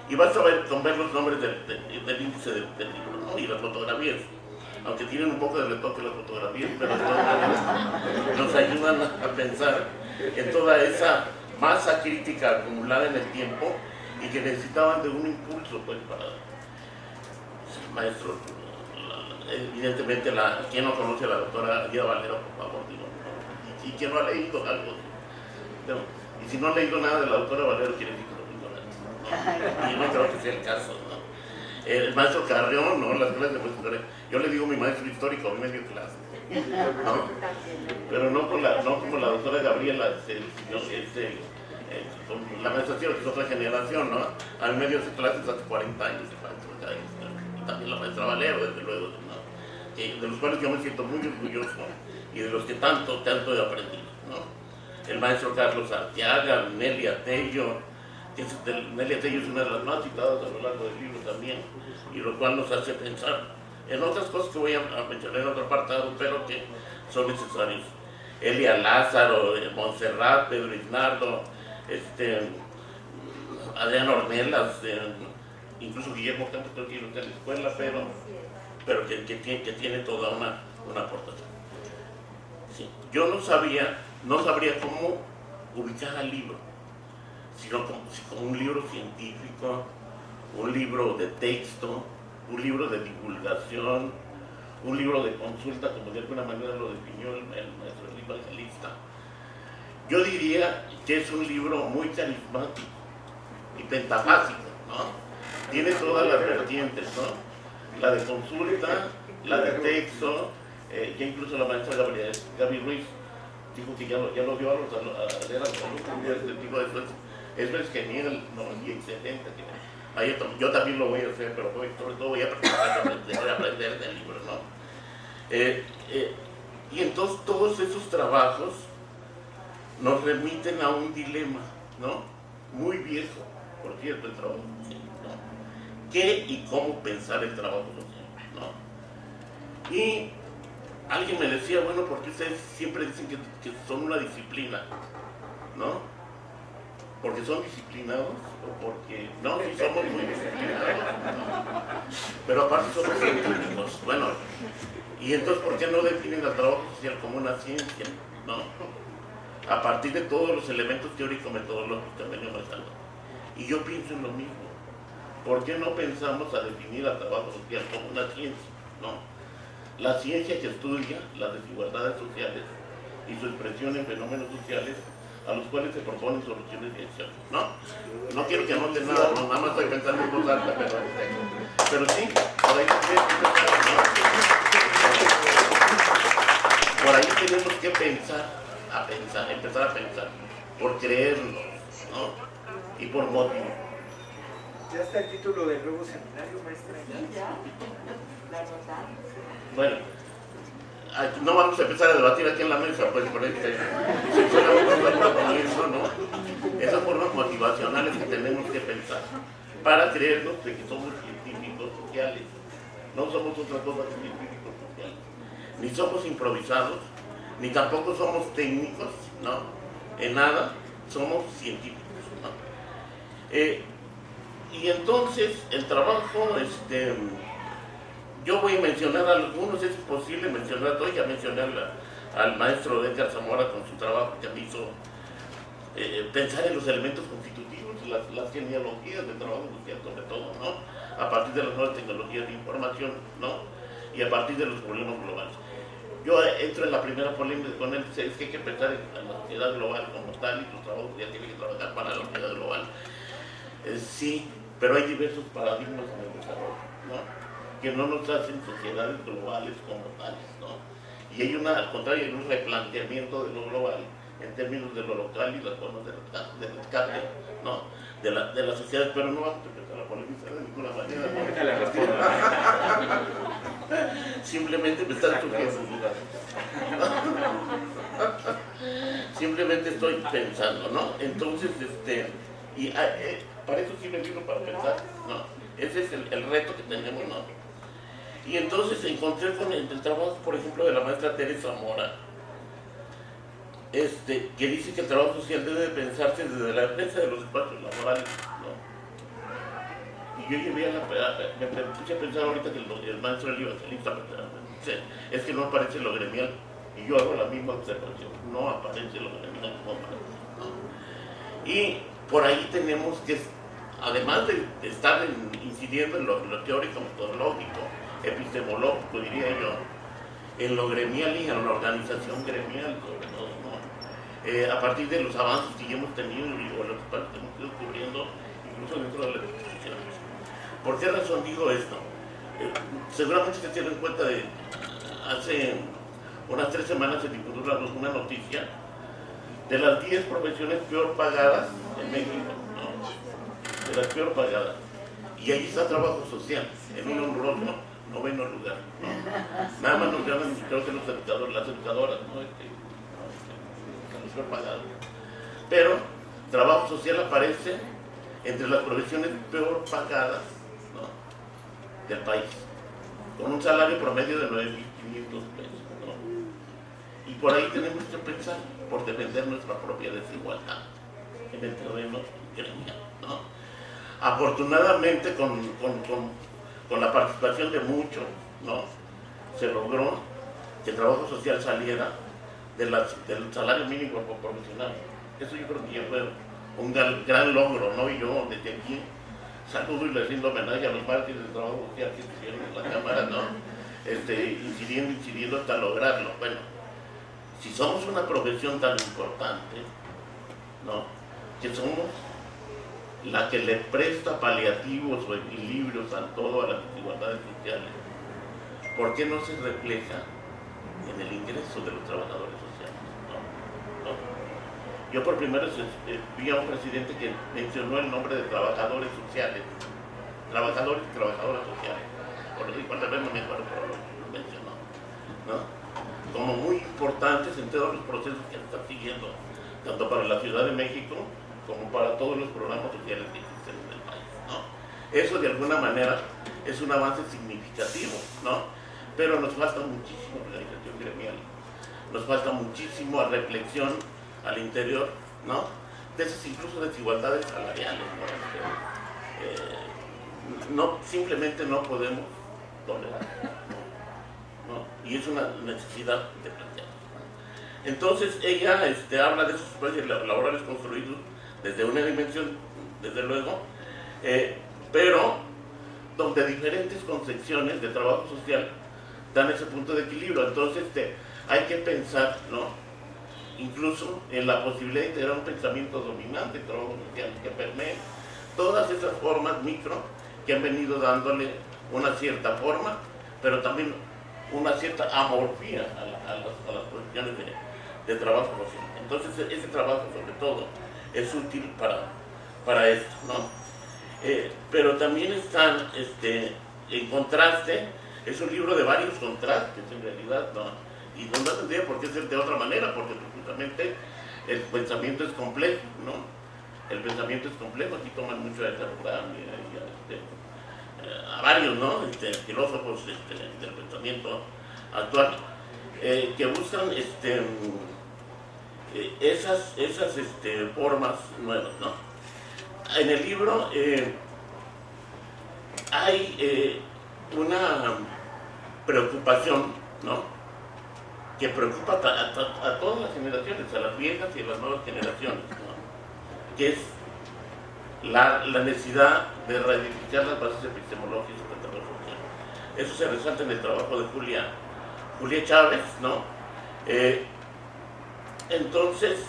Y basta con ver los nombres del índice del libro, ¿no? Y las fotografías, aunque tienen un poco de retoque las fotografías, pero nos ayudan a pensar en toda esa masa crítica acumulada en el tiempo y que necesitaban de un impulso, pues, para el maestro. Evidentemente, quien no conoce a la doctora Aida Valero, por favor, digo, ¿no? Y quien no ha leído algo. Y si no ha leído nada de la doctora Valero, quiere decir que no leído nada, ¿no? Y no creo que sea el caso, ¿no? El maestro Carrión, ¿no? Las clases de maestro, yo le digo mi maestro histórico, a mí me dio clases, ¿no? Pero no como la doctora Gabriela, la maestra Ciro, que es otra generación, ¿no? A mí me dio clases hace 40 años, y también la maestra Valero, desde luego, ¿no? De los cuales yo me siento muy orgulloso y de los que tanto he aprendido, ¿no? El maestro Carlos Arteaga, Nelia Tello, Nelia Tello es una de las más citadas a lo largo del libro también, y lo cual nos hace pensar en otras cosas que voy a mencionar en otro apartado, pero que son necesarios. Elia Lázaro, Montserrat, Pedro Iznardo, Adrián Ornelas, incluso Guillermo Campos, creo que no está en la escuela, pero que tiene toda una aportación. Sí. Yo no sabría cómo ubicar al libro, sino como un libro científico, un libro de texto, un libro de divulgación, un libro de consulta, como de alguna manera lo definió el maestro evangelista. Yo diría que es un libro muy carismático y pentafásico, ¿no? Tiene todas las vertientes, ¿no? La de consulta, la de texto, que incluso la maestra Gaby Ruiz dijo que ya lo dio a leer a los alumnos, este tipo de cosas. Eso es genial, ¿no? Y excelente. Yo también lo voy a hacer, pero sobre todo voy a aprender del libro, ¿no? Y entonces todos esos trabajos nos remiten a un dilema, ¿no? Muy viejo, por cierto, el trabajo social, ¿no? ¿Qué y cómo pensar el trabajo social, ¿no? Y alguien me decía, bueno, ¿por qué ustedes siempre dicen que son una disciplina, ¿no? ¿Porque son disciplinados? ¿O porque...? No, sí somos muy disciplinados, ¿no? Pero aparte somos científicos. Bueno, y entonces, ¿por qué no definen el trabajo social como una ciencia, ¿no? A partir de todos los elementos teóricos metodológicos que venimos dando. Y yo pienso en lo mismo. ¿Por qué no pensamos a definir al trabajo social como una ciencia? ¿No? La ciencia que estudia las desigualdades sociales y su expresión en fenómenos sociales a los cuales se proponen soluciones y acciones. No quiero que anoten nada, no, nada más estoy pensando en voz alta, pero sí, por ahí tenemos que empezar a pensar, por creernos, ¿no? Y por motivo. Ya está el título del nuevo seminario, maestra. Bueno, no vamos a empezar a debatir aquí en la mesa, pues por ahí ¿no? Esas formas motivacionales que tenemos que pensar para creernos de que somos científicos sociales. No somos otra cosa que científicos sociales. Ni somos improvisados, ni tampoco somos técnicos, ¿no? En nada, somos científicos, ¿no? Y entonces el trabajo, yo voy a mencionar algunos, es posible mencionar todos, ya mencioné al maestro Edgar Zamora con su trabajo que me hizo pensar en los elementos constitutivos, las genealogías del trabajo social sobre todo, ¿no? A partir de las nuevas tecnologías de información, ¿no? Y a partir de los problemas globales. Yo entro en la primera polémica con él, es que hay que pensar en la sociedad global como tal y los trabajos ya tienen que trabajar para la sociedad global. Sí, pero hay diversos paradigmas en el desarrollo, ¿no? Que no nos hacen sociedades globales como tales, ¿no? Y hay al contrario, hay un replanteamiento de lo global en términos de lo local y las formas de rescate, ¿no? De la sociedad, pero no vamos a empezar a polemizar de ninguna manera, ¿no? Simplemente me están surgiendo dudas. Simplemente estoy pensando, ¿no? Entonces, para eso sí me vino para pensar, ¿no? Ese es el reto que tenemos, ¿no? Y entonces encontré con el trabajo, por ejemplo, de la maestra Teresa Zamora, que dice que el trabajo social debe de pensarse desde la defensa de los espacios laborales, ¿no? Y yo llevé me puse a pensar ahorita que el maestro Elías es que no aparece lo gremial, y yo hago la misma observación, no aparece lo gremial como aparece, ¿no? Y por ahí tenemos que, además de estar incidiendo en lo teórico, metodológico, epistemológico, diría yo, en lo gremial y en la organización gremial, sobre todo, ¿no? A partir de los avances que hemos tenido o los espacios que hemos ido cubriendo, incluso dentro de las instituciones. ¿Por qué razón digo esto? Seguramente se tienen cuenta de, hace unas 3 semanas se difundó una noticia de las 10 profesiones peor pagadas en México, ¿no? De las peor pagadas. Y ahí está trabajo social, en un honroso 9º lugar, ¿no? Nada más nos llaman, creo que las educadoras, ¿no? Los peor pagados. Pero trabajo social aparece entre las profesiones peor pagadas, ¿no? Del país, con un salario promedio de 9.500 pesos, ¿no? Y por ahí tenemos que pensar por defender nuestra propia desigualdad en el terreno gremial, ¿no? Afortunadamente con la participación de muchos, ¿no? Se logró que el trabajo social saliera del salario mínimo profesional. Eso yo creo que ya fue un gran logro, ¿no? Y yo desde aquí saludo y les rindo homenaje a los mártires del trabajo social que estuvieron en la Cámara, ¿no? Incidiendo hasta lograrlo. Bueno, si somos una profesión tan importante, ¿no? Que somos la que le presta paliativos o equilibrios a todo, a las desigualdades sociales, ¿por qué no se refleja en el ingreso de los trabajadores sociales? ¿No? Yo por primera vez vi a un presidente que mencionó el nombre de trabajadores sociales, trabajadores y trabajadoras sociales, por lo cual no me acuerdo, pero lo mencionó, ¿no? Como muy importantes en todos los procesos que están siguiendo, tanto para la Ciudad de México como para todos los programas sociales que existen en el país, ¿no? Eso de alguna manera es un avance significativo, ¿no? Pero nos falta muchísimo organización gremial, nos falta muchísimo reflexión al interior, ¿no? De esas incluso desigualdades salariales, ¿no? Simplemente no podemos tolerar, ¿no? Y es una necesidad de plantear. Entonces ella habla de esos espacios laborales construidos desde una dimensión desde luego, pero donde diferentes concepciones de trabajo social dan ese punto de equilibrio. Entonces hay que pensar, ¿no?, incluso en la posibilidad de integrar un pensamiento dominante, trabajo social, que permee todas esas formas micro que han venido dándole una cierta forma, pero también una cierta amorfía a las cuestiones de trabajo social. Entonces ese trabajo sobre todo es útil para esto, ¿no? Pero también están en contraste, es un libro de varios contrastes en realidad, ¿no? Y no tendría por qué ser de otra manera, porque justamente el pensamiento es complejo, ¿no? El pensamiento es complejo, aquí toman mucho de Tarurán a varios, ¿no?, filósofos del pensamiento actual, que buscan esas formas nuevas, ¿no? En el libro hay una preocupación, ¿no?, que preocupa a todas las generaciones, a las viejas y a las nuevas generaciones, ¿no?, que es la necesidad de reedificar las bases epistemológicas del trabajo social. Eso se resalta en el trabajo de Julia Chávez, ¿no? Entonces,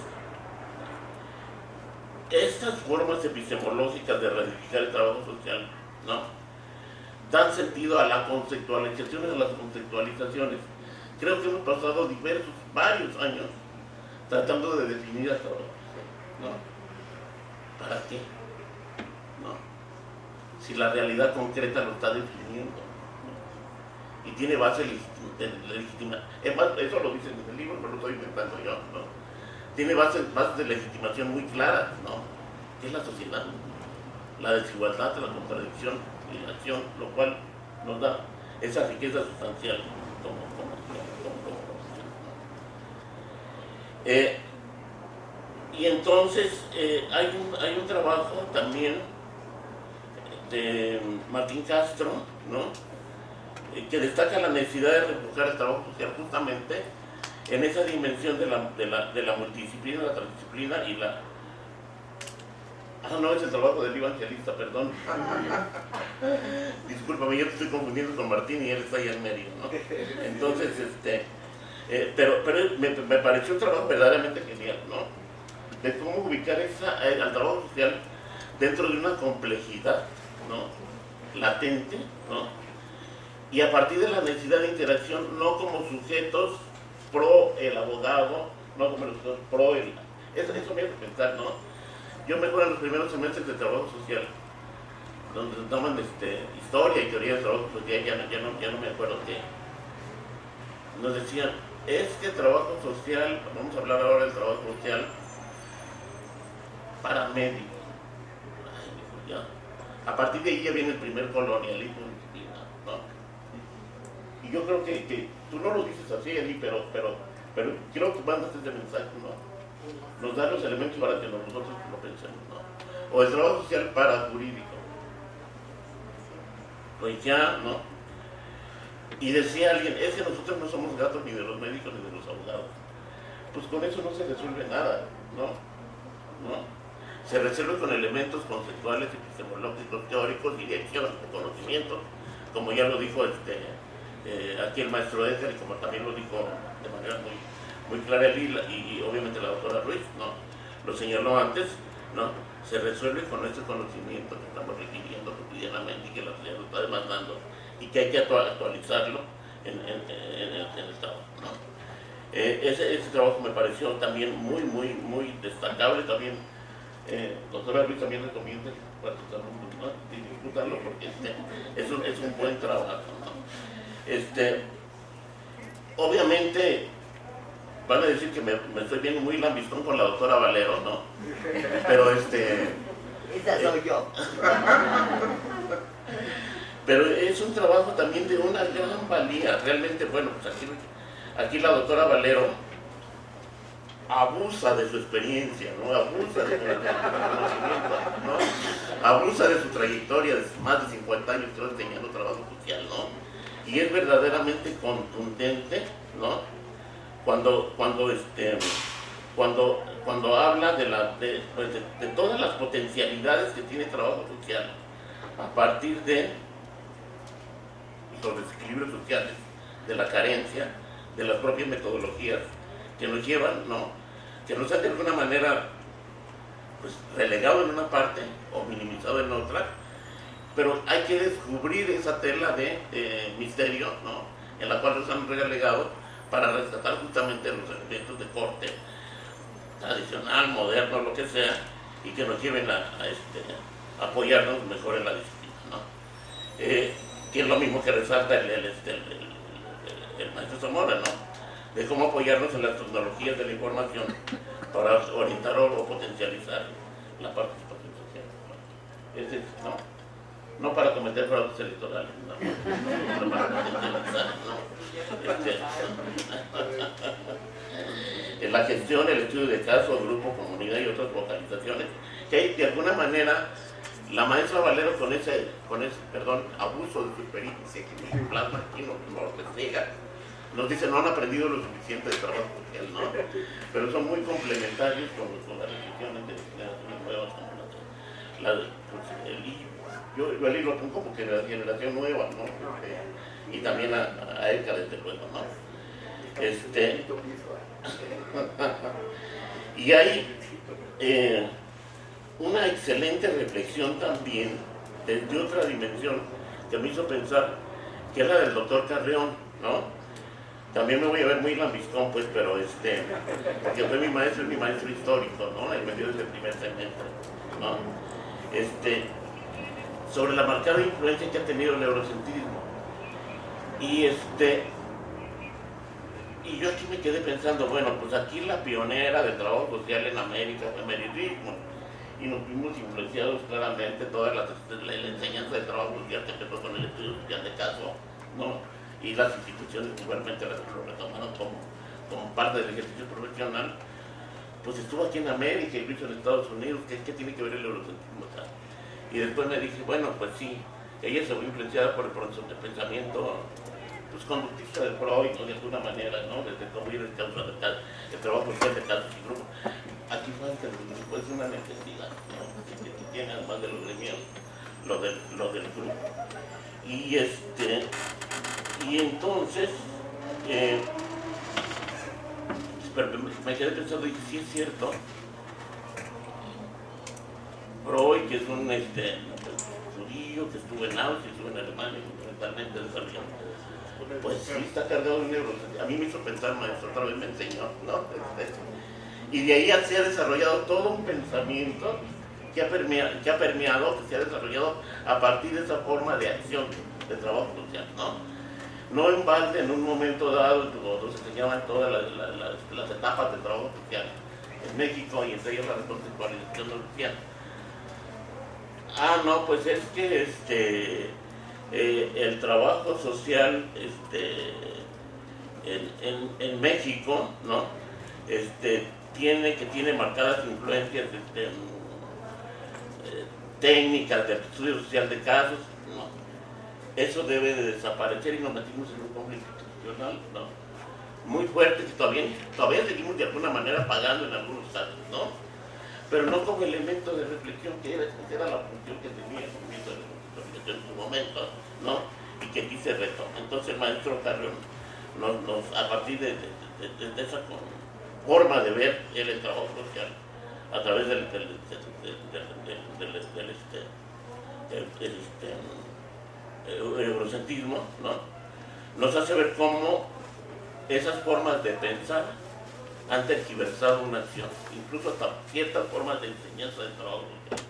estas formas epistemológicas de reedificar el trabajo social, ¿no?, dan sentido a la conceptualización y a las conceptualizaciones. Creo que hemos pasado varios años tratando de definir el trabajo, ¿no? ¿Para qué? ¿No? Si la realidad concreta lo está definiendo, ¿no?, y tiene base legítima. Es más, eso lo dicen en el libro, pero lo estoy inventando yo, ¿no? Tiene bases de legitimación muy claras, ¿no? ¿Qué es la sociedad? La desigualdad, la contradicción y la acción, lo cual nos da esa riqueza sustancial como y entonces hay un trabajo también de Martín Castro, ¿no?, que destaca la necesidad de refugiar el trabajo social justamente en esa dimensión de la multidisciplina, la transdisciplina y la... no, es el trabajo del evangelista, perdón. Discúlpame, yo te estoy confundiendo con Martín y él está allá en medio, ¿no? Entonces, pero me pareció un trabajo verdaderamente genial, ¿no?, de cómo ubicar al trabajo social dentro de una complejidad, ¿no?, latente, ¿no?, y a partir de la necesidad de interacción, no como sujetos pro el abogado, no como los sujetos pro el... Eso me hace pensar, ¿no? Yo me acuerdo en los primeros semestres de trabajo social, donde toman historia y teoría del trabajo social, ya no me acuerdo qué. Nos decían, es que el trabajo social, vamos a hablar ahora del trabajo social para médicos. Ay, ya. A partir de ahí ya viene el primer colonialismo, ¿no? Y yo creo que tú no lo dices así, Eli, pero creo que mandas este mensaje, ¿no? Nos da los elementos para que nosotros lo pensemos, ¿no? O el trabajo social para jurídico. Pues ya, ¿no? Y decía alguien, es que nosotros no somos gatos ni de los médicos ni de los abogados. Pues con eso no se resuelve nada, ¿no? Se resuelve con elementos conceptuales, epistemológicos, teóricos, dirección, conocimientos, como ya lo dijo aquí el maestro Edgar, y como también lo dijo de manera muy clara y obviamente la doctora Ruiz, ¿no?, lo señaló antes, ¿no? Se resuelve con este conocimiento que estamos requiriendo cotidianamente y que la sociedad está demandando y que hay que actualizarlo en el trabajo, ¿no? Ese trabajo me pareció también muy destacable. También doctora Ruiz también recomienda disfrutarlo, ¿no?, porque es un buen trabajo, ¿no? Obviamente van a decir que me estoy viendo muy lambistón con la doctora Valero, ¿no? Pero esa soy yo. Pero es un trabajo también de una gran valía. Realmente, bueno, pues aquí la doctora Valero abusa de su experiencia, ¿no? Abusa de su conocimiento, ¿no? Abusa de su trayectoria de más de 50 años que está enseñando trabajo social, ¿no? Y es verdaderamente contundente, ¿no? Cuando cuando habla de todas las potencialidades que tiene el trabajo social a partir de los desequilibrios sociales, de la carencia, de las propias metodologías que nos llevan, ¿no?, que nos han de alguna manera pues relegado en una parte o minimizado en otra, pero hay que descubrir esa tela de misterio, ¿no?, en la cual nos han relegado para rescatar justamente los elementos de corte tradicional, moderno, lo que sea, y que nos lleven a apoyarnos mejor en la disciplina, ¿no? Que es lo mismo que resalta el maestro Zamora, ¿no?, de cómo apoyarnos en las tecnologías de la información para orientar o potencializar la participación social, ¿no? Es decir, no para cometer fraudes electorales, no para potencializar, ¿no? La gestión, el estudio de casos, grupo, comunidad y otras vocalizaciones, que hay de alguna manera la maestra Valero con ese abuso de su experiencia que nos plasma aquí, nos refleja, nos dice no han aprendido lo suficiente de trabajo social, ¿no? Pero son muy complementarios con las reflexiones de generaciones nuevas como yo ahí lo pongo como que la generación nueva, ¿no? Y también a Erika desde luego, ¿no? Y hay una excelente reflexión también desde otra dimensión que me hizo pensar, que es la del doctor Carreón, ¿no? También me voy a ver muy lambiscón, pues, pero porque fue mi maestro histórico, ¿no?, en medio de ese primer semestre, ¿no? Sobre la marcada influencia que ha tenido el neurocentrismo. Y yo aquí me quedé pensando, bueno, pues aquí la pionera del trabajo social en América fue Mary Richmond, y nos vimos influenciados claramente toda la enseñanza del trabajo social que empezó con el estudio social de caso, ¿no? Y las instituciones que igualmente lo retomaron como parte del ejercicio profesional, pues estuvo aquí en América y lo hizo en Estados Unidos. ¿Qué tiene que ver el eurocentrismo acá? Y después me dije, bueno, pues sí, ella se fue influenciada por el proceso de pensamiento pues conductista del Freud, ¿no?, de alguna manera, ¿no?, desde cómo ir el trabajo social de casos y grupos. Aquí falta el grupo, es una necesidad, ¿no?, que tiene además de los gremios, lo del grupo. Y entonces me quedé pensando, y sí es cierto, Freud, que es un judío que estuvo en Austria, estuvo en Alemania, fundamentalmente desarrollando, pues sí está cargado de neurocentrismo. A mí me hizo pensar, maestro, otra vez me enseñó, ¿no? Y de ahí se ha desarrollado todo un pensamiento que ha permeado, que se ha desarrollado a partir de esa forma de acción de trabajo social, ¿no? No en balde, en un momento dado, cuando se enseñaban todas las etapas del trabajo social en México, y entre ellas la reconceptualización social. No, pues es que el trabajo social en México, ¿no?, tiene marcadas influencias técnicas del estudio social de casos, ¿no? Eso debe de desaparecer, y nos metimos en un conflicto institucional, ¿no?, muy fuerte, que todavía seguimos de alguna manera pagando en algunos casos, ¿no?, pero no como elemento de reflexión, que era la función que tenía el movimiento de reflexión en su momento, ¿no?, y que aquí se retoma. Entonces el maestro Carrión a partir de esa forma de ver el trabajo social a través del eurocentrismo, ¿no?, nos hace ver cómo esas formas de pensar han tergiversado una acción, incluso hasta ciertas formas de enseñanza del trabajo social.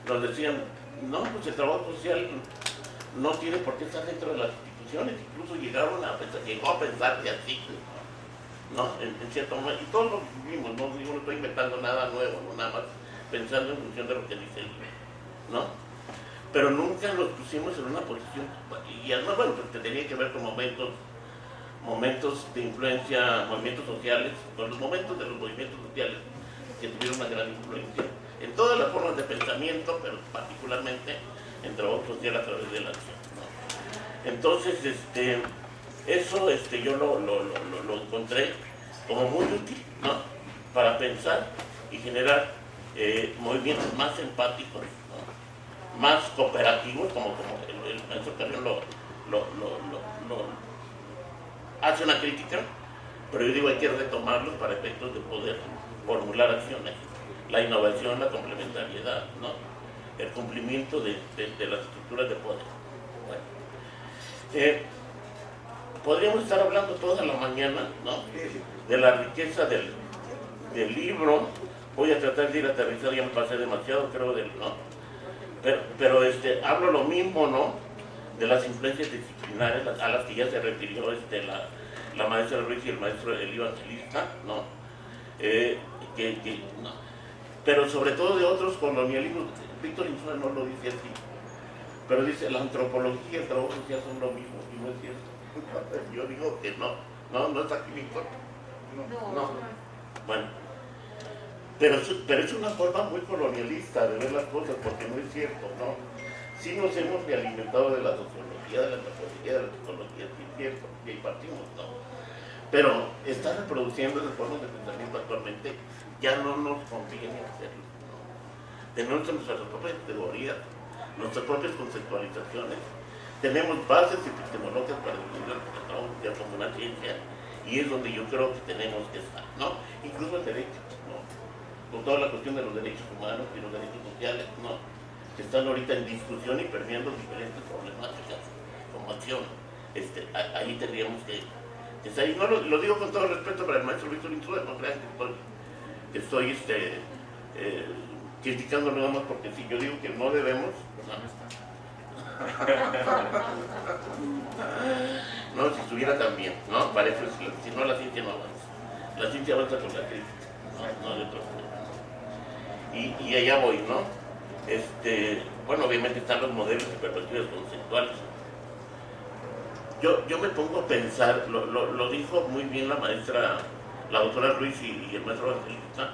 Nos decían, no, pues el trabajo social no tiene por qué estar dentro de las instituciones, incluso llegó a pensar que así, ¿no?, en cierto momento, y todos lo vivimos, no estoy inventando nada nuevo, ¿no?, nada más pensando en función de lo que dice el libro, ¿no? Pero nunca nos pusimos en una posición, y además, bueno, pues tenía que ver con momentos de influencia, movimientos sociales, con los momentos de los movimientos sociales que tuvieron una gran influencia en todas las formas de pensamiento, pero particularmente en trabajo social a través de la acción, ¿no? Entonces, eso yo lo encontré como muy útil, ¿no?, para pensar y generar movimientos más empáticos, ¿no? Más cooperativos, como el maestro Carrión lo hace una crítica, pero yo digo hay que retomarlos para efectos de poder formular acciones, la innovación, la complementariedad, ¿no? El cumplimiento de las estructuras de poder. Bueno, podríamos estar hablando toda la mañana, ¿no? De la riqueza del libro. Voy a tratar de ir aterrizando, ya me pasé demasiado, creo, ¿no? Pero hablo lo mismo, ¿no? De las influencias disciplinares a las que ya se refirió la maestra Ruiz y el maestro Elío Evangelista, ¿no? No. Pero sobre todo de otros colonialismos. Víctor Insúa no lo dice así, pero dice la antropología y el trabajo social son lo mismo, y no es cierto. Yo digo que no es aquí Víctor. No. Bueno, pero es una forma muy colonialista de ver las cosas, porque no es cierto, ¿no? Sí nos hemos realimentado de la sociología, de la antropología, de la psicología, sí es cierto, y ahí partimos, ¿no? Pero está reproduciendo esas formas de pensamiento actualmente, ya no nos conviene hacerlo, ¿no? Tenemos nuestras propias teorías, nuestras propias conceptualizaciones, tenemos bases epistemológicas para definir el trabajo social como una ciencia, y es donde yo creo que tenemos que estar, ¿no? Incluso el derecho, ¿no? Con toda la cuestión de los derechos humanos y los derechos sociales, ¿no? Que están ahorita en discusión y permeando diferentes problemáticas como acción. Ahí tendríamos que estar. Y no lo digo con todo respeto para el maestro Víctor Insúa, no crean que estoy criticando nada más porque sí, yo digo que no debemos. No, si estuviera también, ¿no? Para eso, si no, la ciencia no avanza. La ciencia avanza con la crítica, no de otra forma. Y allá voy, ¿no? Bueno, obviamente están los modelos y perspectivas conceptuales. Yo me pongo a pensar, lo dijo muy bien la maestra, la doctora Ruiz y el maestro Evangelista,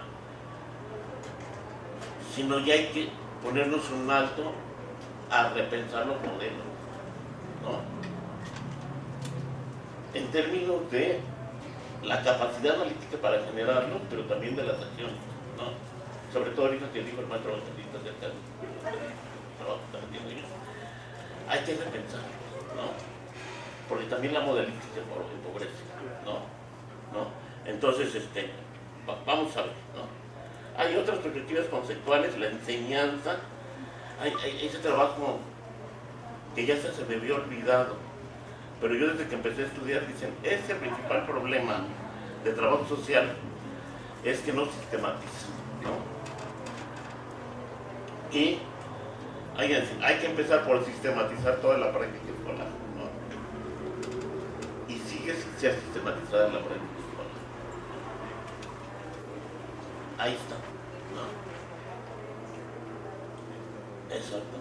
sino ya hay que ponernos un alto a repensar los modelos, ¿no? En términos de la capacidad analítica para generarlos, pero también de las acciones, ¿no? Sobre todo ahorita que dijo el maestro Evangelista acerca del trabajo que están haciendo ellos. Hay que repensar, ¿no? Porque también la modelística empobrece, ¿no? Entonces, vamos a ver, ¿no? Hay otras perspectivas conceptuales, la enseñanza, hay ese trabajo que ya se me había olvidado, pero yo desde que empecé a estudiar, dicen, ese principal problema de trabajo social es que no sistematiza, ¿no? Y hay que empezar por sistematizar toda la práctica escolar, ¿no? Y sigue sin ser sistematizada la práctica escolar. Ahí está, ¿no? Exacto.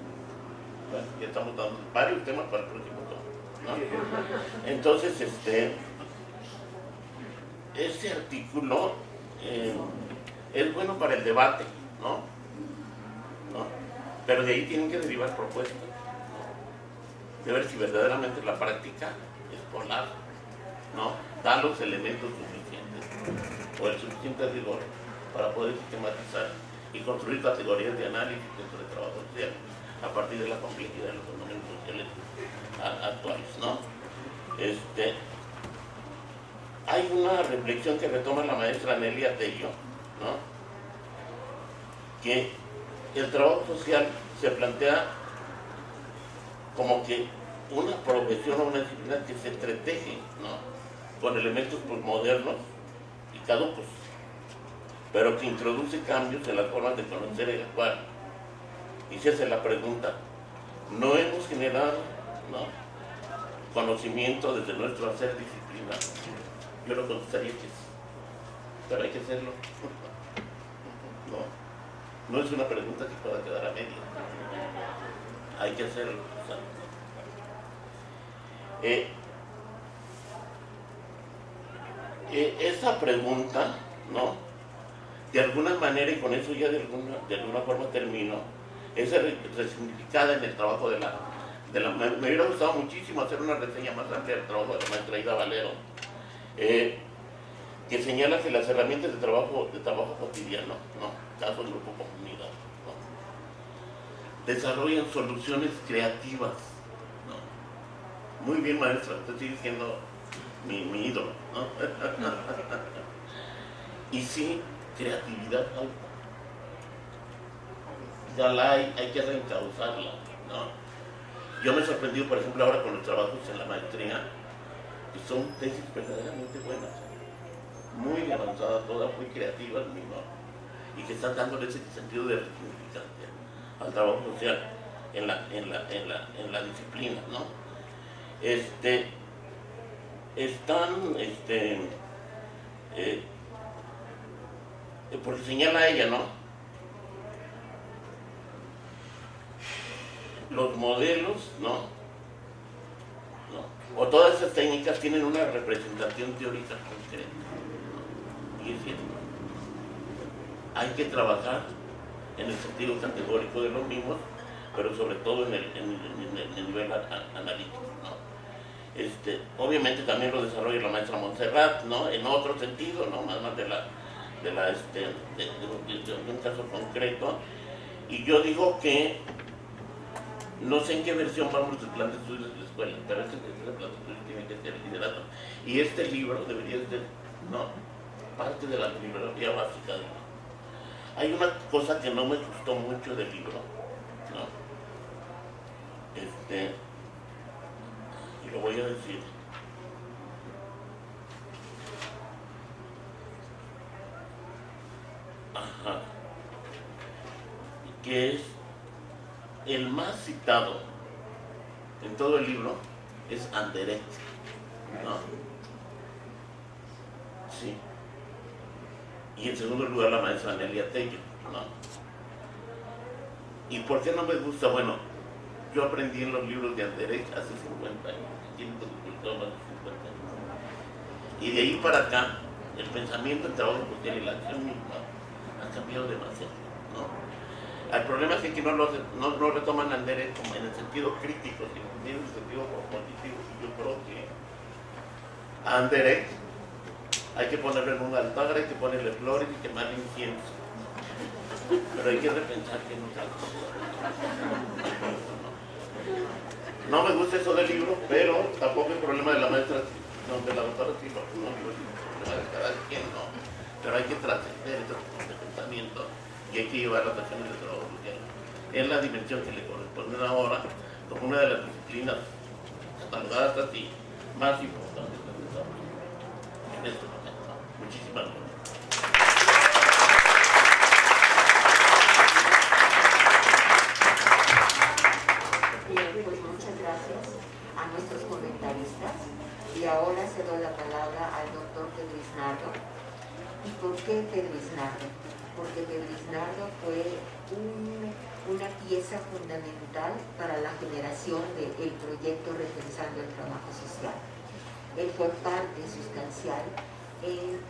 Bueno, ya estamos dando varios temas para el próximo tomo, ¿no? Entonces, ese artículo es bueno para el debate, ¿no? Pero de ahí tienen que derivar propuestas, ¿no? De ver si verdaderamente la práctica escolar, ¿no? Da los elementos suficientes o el suficiente rigor para poder sistematizar y construir categorías de análisis dentro del trabajo social a partir de la complejidad de los fenómenos sociales actuales, ¿no? Hay una reflexión que retoma la maestra Nelia Tello, ¿no? Que el trabajo social se plantea como que una profesión o una disciplina que se entreteje, ¿no? Con elementos modernos y caducos, pero que introduce cambios en las formas de conocer y actuar. Y se hace la pregunta, ¿no hemos generado, ¿no? conocimiento desde nuestro hacer disciplina? Yo lo contestaría que sí, pero hay que hacerlo. No es una pregunta que pueda quedar a media. Hay que hacerlo. Esa pregunta, ¿no? De alguna manera, y con eso ya de alguna forma termino, es resignificada en el trabajo me hubiera gustado muchísimo hacer una reseña más amplia del trabajo de la maestra Ida Valero, que señala que las herramientas de trabajo cotidiano, ¿no? Caso, grupo, comunidad, ¿no? Desarrollan soluciones creativas, ¿no? Muy bien, maestra, usted sigue siendo mi ídolo, ¿no? Y sí, creatividad alta. Ya la hay que reencauzarla, ¿no? Yo me he sorprendido, por ejemplo, ahora con los trabajos en la maestría, que son tesis verdaderamente buenas, muy avanzadas, todas muy creativas, ¿no? Y que están dándole ese sentido de resignificancia al trabajo social en la disciplina, ¿no? Porque señala ella, ¿no? Los modelos, ¿no? O todas esas técnicas tienen una representación teórica concreta, ¿no? Y es cierto. Hay que trabajar en el sentido categórico de los mismos, pero sobre todo en el nivel analítico, ¿no? Obviamente también lo desarrolla la maestra Montserrat, ¿no? En otro sentido, ¿no? Más de un caso concreto. Y yo digo que no sé en qué versión vamos del plan de estudios de la escuela, pero este plan de estudios tiene que ser liderado. Y este libro debería ser, ¿no?, parte de la bibliografía básica. Hay una cosa que no me gustó mucho del libro, ¿no? Y lo voy a decir. Ajá. Que es el más citado en todo el libro es Anderecht, ¿no? Sí. Y en segundo lugar la maestra Nelia Tello, ¿no? ¿Y por qué no me gusta? Bueno, yo aprendí en los libros de Anderecht hace 50 años, tiene más de 50 años. Y de ahí para acá, el pensamiento, el trabajo social y la acción misma ha cambiado demasiado, ¿no? El problema es que no retoman Anderecht como en el sentido crítico, sino en el sentido positivo. Yo creo que a Anderecht hay que ponerlo en un altar, hay que ponerle flores y quemarle incienso. Pero hay que repensar que no tal. No me gusta eso del libro, pero tampoco es problema de la maestra, no, de la doctora, sí, no, problema de cada quien, no. Pero hay que trascender ese pensamiento y hay que llevar las acciones de trabajo social en la dimensión que le corresponde ahora como una de las disciplinas catalogadas así más importantes del desarrollo en este momento. Muchísimas gracias. Bien, pues muchas gracias a nuestros comentaristas y ahora cedo la palabra al doctor Pedro Isnardo. ¿Y por qué Pedro Isnardo? Porque Pedro Isnardo fue una pieza fundamental para la generación del proyecto Repensando el Trabajo Social. Él fue parte sustancial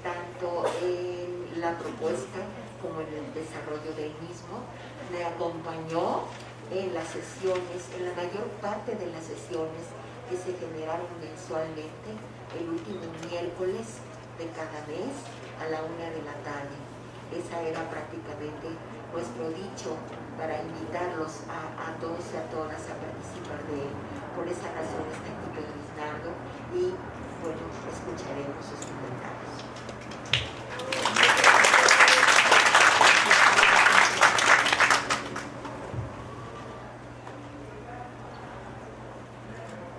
tanto en la propuesta como en el desarrollo del mismo. Me acompañó en las sesiones, en la mayor parte de las sesiones que se generaron mensualmente el último miércoles de cada mes a la 1 de la tarde. Esa era prácticamente nuestro dicho para invitarlos a todos y a todas a participar de él. Por esa razón está aquí Pedro Isnardo y bueno, escucharemos sus comentarios.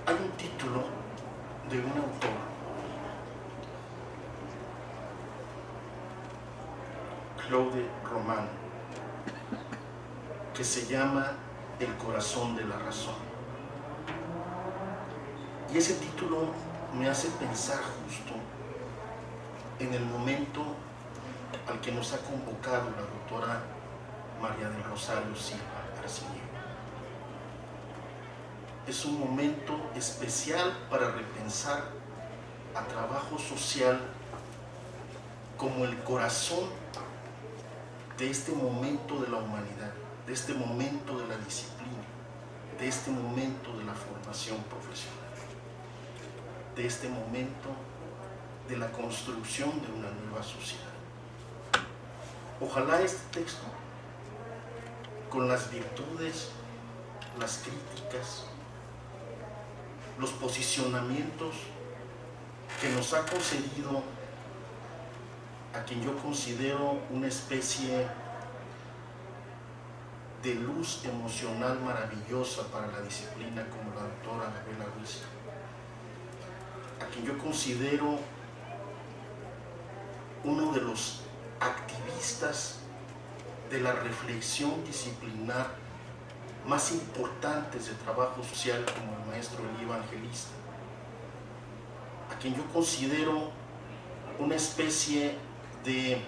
Hay un título de un autor, Claude Roman, que se llama El corazón de la razón. Y ese título me hace pensar justo en el momento al que nos ha convocado la doctora María del Rosario Silva Arciniega. Es un momento especial para repensar a trabajo social como el corazón de este momento de la humanidad, de este momento de la disciplina, de este momento de la formación profesional, de este momento de la construcción de una nueva sociedad. Ojalá este texto, con las virtudes, las críticas, los posicionamientos que nos ha concedido a quien yo considero una especie de luz emocional maravillosa para la disciplina como la doctora Gabriela Ruiz, a quien yo considero uno de los activistas de la reflexión disciplinar más importantes de trabajo social como el maestro Elí Evangelista, a quien yo considero una especie de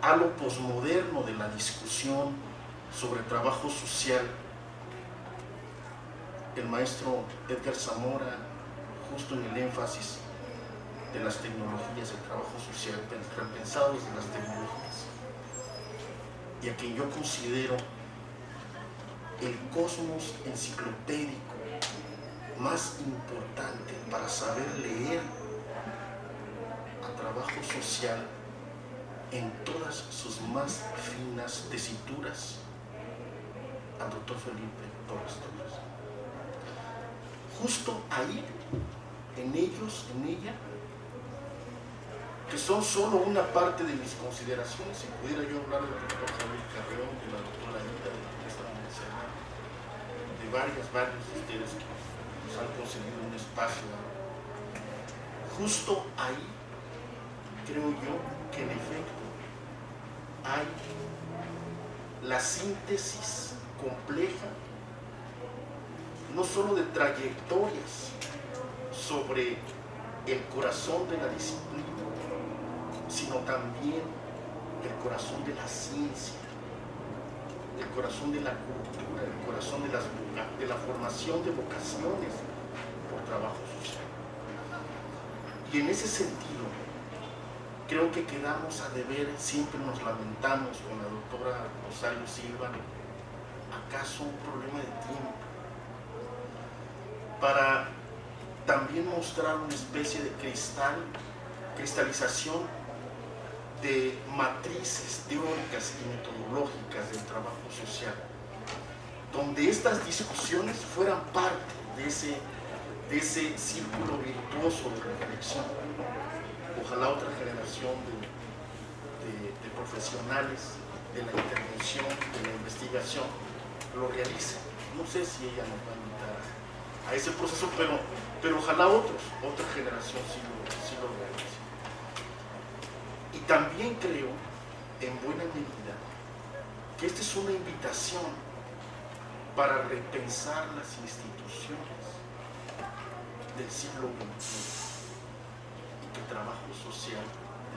halo posmoderno de la discusión sobre trabajo social, el maestro Edgar Zamora, justo en el énfasis de las tecnologías del trabajo social, repensados de las tecnologías, y a quien yo considero el cosmos enciclopédico más importante para saber leer a trabajo social en todas sus más finas tesituras, al doctor Felipe Torres Torres. Justo ahí, en ellos, en ella, que son solo una parte de mis consideraciones, si pudiera yo hablar del doctor Javier Carreón, de la doctora Anita, de la maestra Monserrat, de varios de ustedes que nos han conseguido un espacio. Justo ahí, creo yo, que en efecto hay la síntesis compleja, no solo de trayectorias sobre el corazón de la disciplina, sino también el corazón de la ciencia, el corazón de la cultura, el corazón de la formación de vocaciones por trabajo social. Y en ese sentido, creo que quedamos a deber, siempre nos lamentamos con la doctora Rosario Silva, ¿acaso un problema de tiempo? Para también mostrar una especie de cristalización de matrices teóricas y metodológicas del trabajo social, donde estas discusiones fueran parte de ese círculo virtuoso de reflexión. Ojalá otra generación de profesionales de la intervención, de la investigación, lo realice. No sé si ella nos va a invitar a ese proceso, pero ojalá otra generación sí lo realice. Y también creo, en buena medida, que esta es una invitación para repensar las instituciones del siglo XXI. Que el trabajo social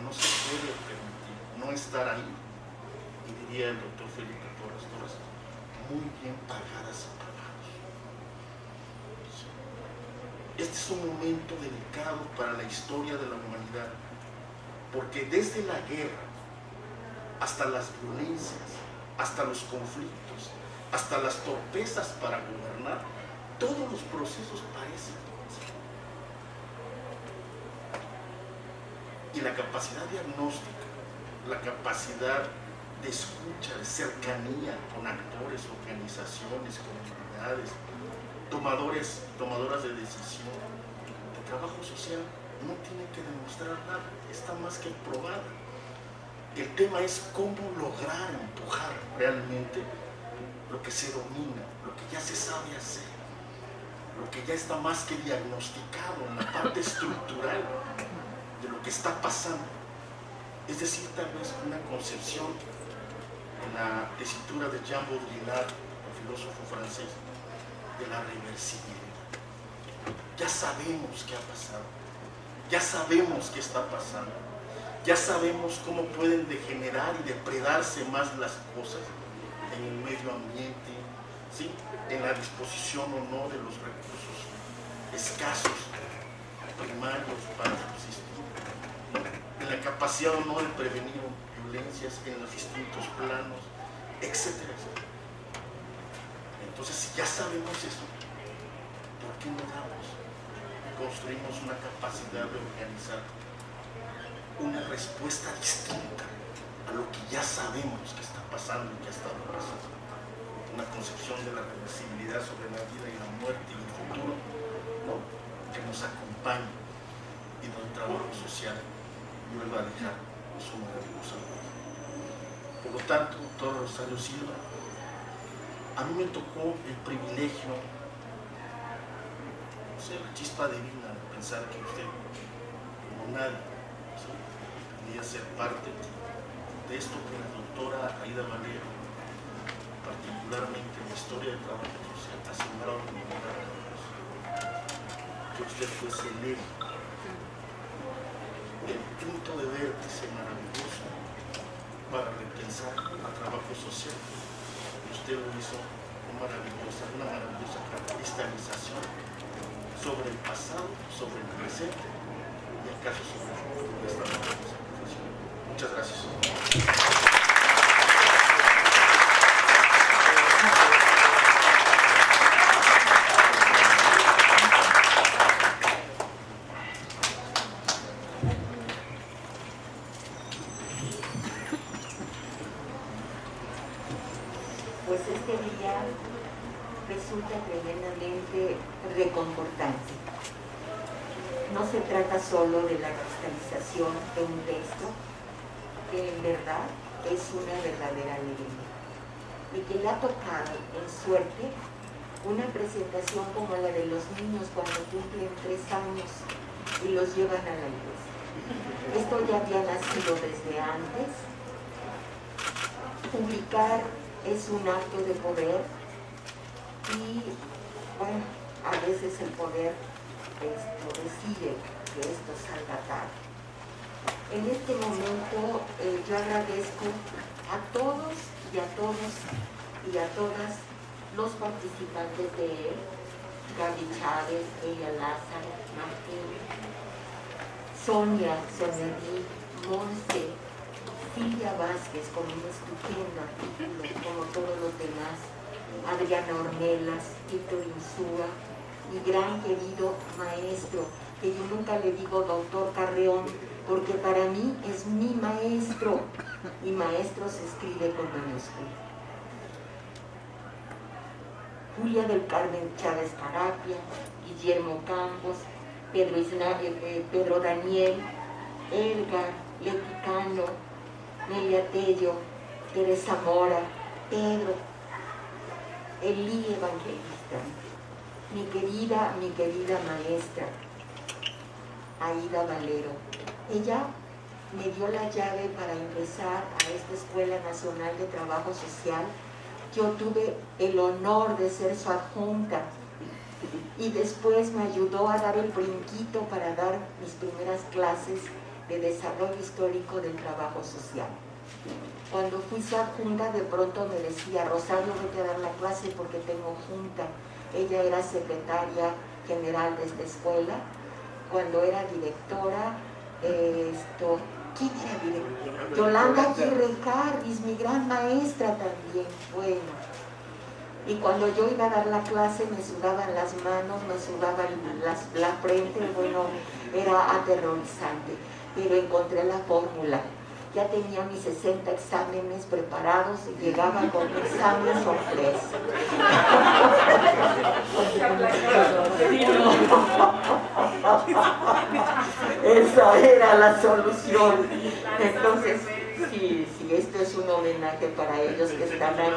no se puede permitir no estar ahí, y diría el doctor Felipe Torres Torres, muy bien pagadas y pagados. Este es un momento delicado para la historia de la humanidad, porque desde la guerra hasta las violencias, hasta los conflictos, hasta las torpezas para gobernar, todos los procesos parecen. Y la capacidad diagnóstica, la capacidad de escucha, de cercanía con actores, organizaciones, comunidades, tomadoras de decisión, de trabajo social, no tiene que demostrar nada, está más que probada. El tema es cómo lograr empujar realmente lo que se domina, lo que ya se sabe hacer, lo que ya está más que diagnosticado en la parte estructural de lo que está pasando. Es decir, tal vez una concepción en la tesitura de Jean Baudrillard, el filósofo francés, de la reversibilidad. Ya sabemos qué ha pasado, ya sabemos qué está pasando, ya sabemos cómo pueden degenerar y depredarse más las cosas en el medio ambiente, ¿sí? En la disposición o no de los recursos escasos primarios para subsistir, en la capacidad o no de prevenir violencias en los distintos planos, etcétera, etcétera. Entonces, si ya sabemos eso, ¿por qué no damos construimos una capacidad de organizar una respuesta distinta a lo que ya sabemos que está pasando y que ha estado pasando. Una concepción de la reversibilidad sobre la vida y la muerte y el futuro, ¿no?, que nos acompañe y donde el trabajo social vuelva a dejar su maravillosa huella. Por lo tanto, doctor Rosario Silva, a mí me tocó el privilegio, no sé, la chispa divina de pensar que usted, como nadie, ¿sí?, podía ser parte de esto que la doctora Aida Valero, particularmente en la historia del trabajo social, ha sembrado en mi vida. Que usted fuese el eje, el punto de vértice maravilloso para repensar el trabajo social. Usted lo hizo una maravillosa cristalización sobre el pasado, sobre el presente y acaso sobre el futuro de esta maravillosa profesión. Muchas gracias. Pues este día resulta tremendamente reconfortante. No se trata solo de la cristalización de un texto, que en verdad es una verdadera alegría, y que le ha tocado en suerte una presentación como la de los niños cuando cumplen 3 años y los llevan a la iglesia. Esto ya había nacido desde antes. Publicar es un acto de poder y, bueno, a veces el poder decide que esto salga tarde. En este momento yo agradezco a todos y a todas los participantes de él: Gaby Chávez, Elia Lázaro, Martín, Sonia Di, Monse, Silvia Vázquez con un estupendo artículo, como todos los demás, Adriana Ornelas, Víctor Insúa, mi gran querido maestro, que yo nunca le digo doctor Carreón, porque para mí es mi maestro, y maestro se escribe con minúscula. Julia del Carmen Chávez Carapia, Guillermo Campos, Pedro Daniel, Edgar, Leti Cano, Nelia Tello, Teresa Mora, Pedro, Elí Evangelista, mi querida maestra, Aida Valero. Ella me dio la llave para ingresar a esta Escuela Nacional de Trabajo Social. Yo tuve el honor de ser su adjunta y después me ayudó a dar el brinquito para dar mis primeras clases de desarrollo histórico del trabajo social. Cuando fui su adjunta, de pronto me decía: Rosario, vete a dar la clase porque tengo junta. Ella era secretaria general de esta escuela. Cuando era directora, ¿quién era directora? Yolanda Aguirre Harris, mi gran maestra también. Bueno, y cuando yo iba a dar la clase me sudaban las manos, me sudaba la frente, bueno, era aterrorizante. Pero encontré la fórmula. Ya tenía mis 60 exámenes preparados y llegaba con un examen sorpresa. Esa era la solución. Entonces, si esto es un homenaje para ellos que están aquí.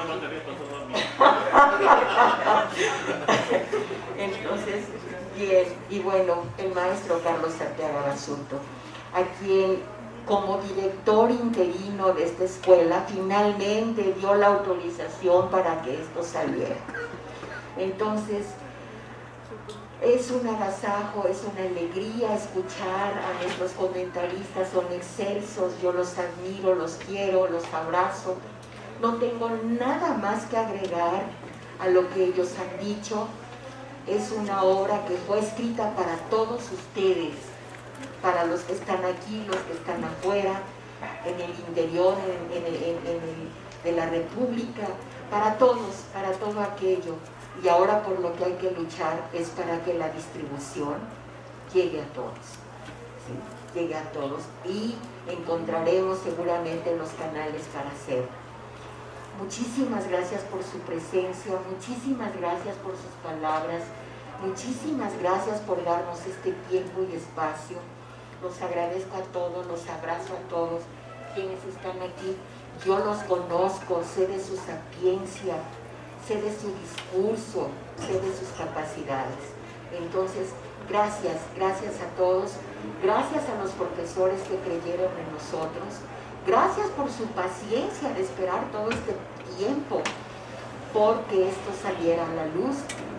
Entonces, bien, y bueno, el maestro Carlos Arteaga Basurto, a quien como director interino de esta escuela finalmente dio la autorización para que esto saliera. Entonces, es un agasajo, es una alegría escuchar a nuestros comentaristas, son excelsos, yo los admiro, los quiero, los abrazo. No tengo nada más que agregar a lo que ellos han dicho. Es una obra que fue escrita para todos ustedes, para los que están aquí, los que están afuera, en el interior de la República, para todos, para todo aquello. Y ahora por lo que hay que luchar es para que la distribución llegue a todos, ¿sí? Llegue a todos y encontraremos seguramente los canales para hacerlo. Muchísimas gracias por su presencia, muchísimas gracias por sus palabras, muchísimas gracias por darnos este tiempo y espacio. Los agradezco a todos, los abrazo a todos quienes están aquí. Yo los conozco, sé de su sapiencia, sé de su discurso, sé de sus capacidades. Entonces, gracias a todos, gracias a los profesores que creyeron en nosotros, gracias por su paciencia de esperar todo este tiempo porque esto saliera a la luz.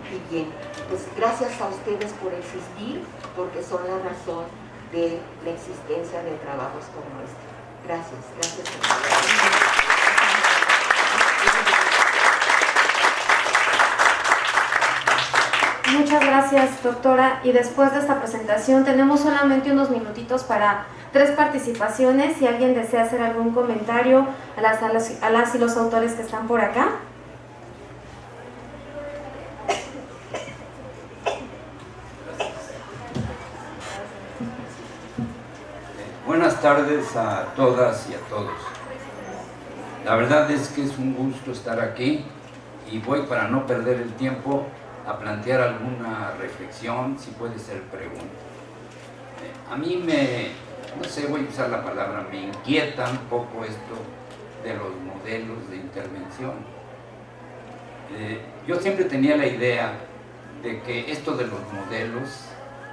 Y bien, pues gracias a ustedes por existir, porque son la razón de la existencia de trabajos como este. Gracias a todos. Muchas gracias, doctora. Y después de esta presentación tenemos solamente unos minutitos para 3 participaciones. Si alguien desea hacer algún comentario a las y los autores que están por acá. Buenas tardes a todas y a todos. La verdad es que es un gusto estar aquí y voy, para no perder el tiempo, a plantear alguna reflexión, si puede ser pregunta. A mí no sé, voy a usar la palabra, me inquieta un poco esto de los modelos de intervención. Yo siempre tenía la idea de que esto de los modelos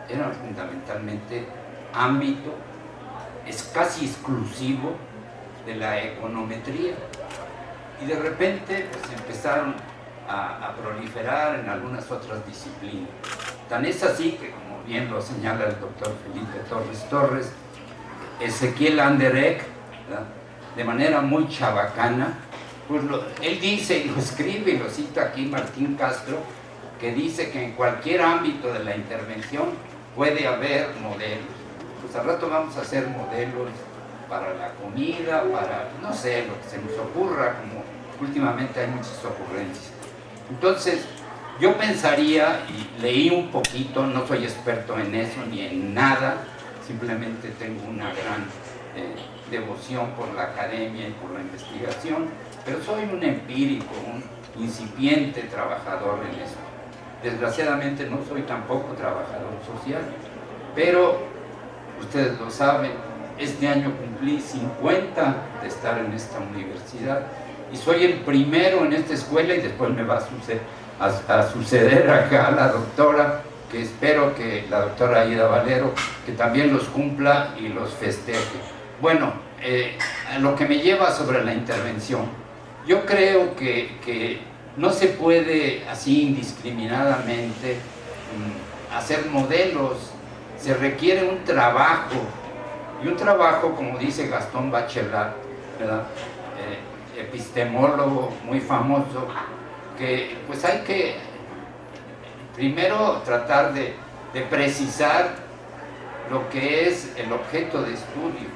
era fundamentalmente ámbito, es casi exclusivo de la econometría, y de repente pues empezaron a proliferar en algunas otras disciplinas. Tan es así que, como bien lo señala el doctor Felipe Torres, Ezequiel Anderegg, ¿verdad?, de manera muy chabacana, pues él dice y lo escribe y lo cita aquí Martín Castro, que dice que en cualquier ámbito de la intervención puede haber modelos. Pues al rato vamos a hacer modelos para la comida, para, no sé, lo que se nos ocurra, como últimamente hay muchas ocurrencias. Entonces, yo pensaría, y leí un poquito, no soy experto en eso ni en nada, simplemente tengo una gran devoción por la academia y por la investigación, pero soy un empírico, un incipiente trabajador en eso. Desgraciadamente no soy tampoco trabajador social, pero ustedes lo saben, este año cumplí 50 de estar en esta universidad y soy el primero en esta escuela, y después me va a suceder acá la doctora, que espero que la doctora Aida Valero, que también los cumpla y los festeje. Bueno, lo que me lleva sobre la intervención, yo creo que no se puede así indiscriminadamente hacer modelos, se requiere un trabajo, y un trabajo, como dice Gastón Bachelard, ¿verdad?, epistemólogo muy famoso, que pues hay que primero tratar de precisar lo que es el objeto de estudio.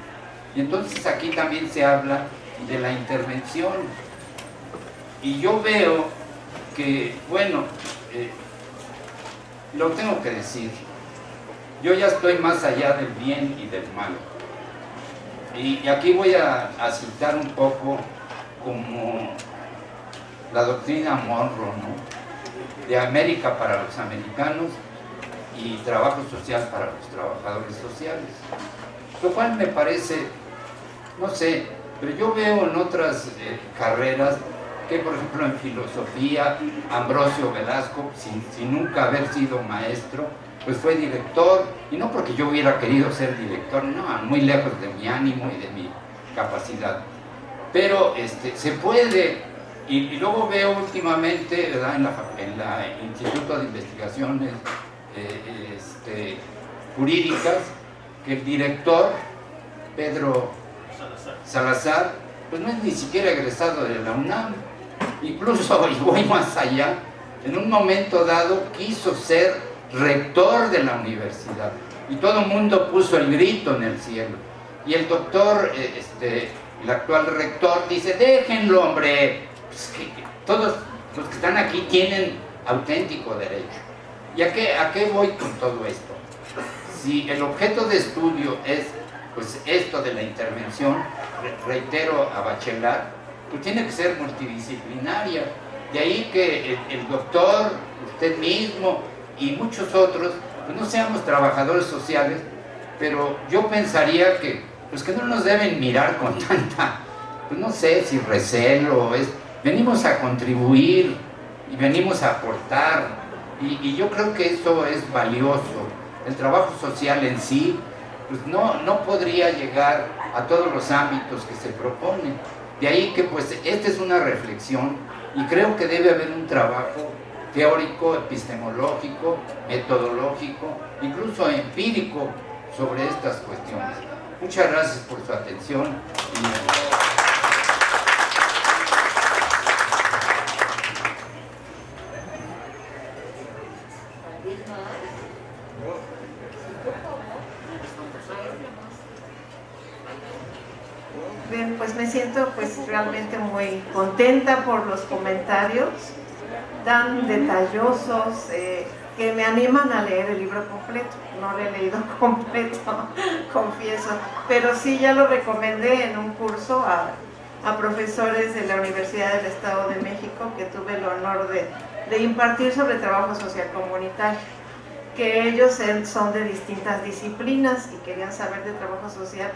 Y entonces aquí también se habla de la intervención. Y yo veo que, bueno, lo tengo que decir, yo ya estoy más allá del bien y del mal. Y aquí voy a citar un poco como la doctrina Monroe, ¿no?, de América para los americanos y trabajo social para los trabajadores sociales, lo cual me parece, no sé, pero yo veo en otras carreras que, por ejemplo, en filosofía, Ambrosio Velasco, sin nunca haber sido maestro, pues fue director, y no porque yo hubiera querido ser director, no, muy lejos de mi ánimo y de mi capacidad, pero se puede. Y luego veo últimamente, ¿verdad?, en la Instituto de Investigaciones Jurídicas, que el director, Pedro Salazar, pues no es ni siquiera egresado de la UNAM. Incluso, y voy más allá, en un momento dado quiso ser rector de la universidad. Y todo el mundo puso el grito en el cielo. Y el doctor, el actual rector, dice, déjenlo, hombre. Pues que todos los que están aquí tienen auténtico derecho. ¿Y a qué voy con todo esto? si el objeto de estudio es pues esto de la intervención, reitero a Bachelard, pues tiene que ser multidisciplinaria. De ahí que el doctor, usted mismo y muchos otros, pues no seamos trabajadores sociales, pero yo pensaría que, pues que no nos deben mirar con tanta, pues no sé si recelo, venimos a contribuir y venimos a aportar, y yo creo que eso es valioso. El trabajo social en sí, pues no podría llegar a todos los ámbitos que se proponen. De ahí que pues esta es una reflexión y creo que debe haber un trabajo teórico, epistemológico, metodológico, incluso empírico sobre estas cuestiones. Muchas gracias por su atención. Bien, pues me siento pues realmente muy contenta por los comentarios tan detallosos que me animan a leer el libro completo. No lo he leído completo, confieso, pero sí ya lo recomendé en un curso a profesores de la Universidad del Estado de México que tuve el honor de impartir sobre trabajo social comunitario, que ellos son de distintas disciplinas y querían saber de trabajo social.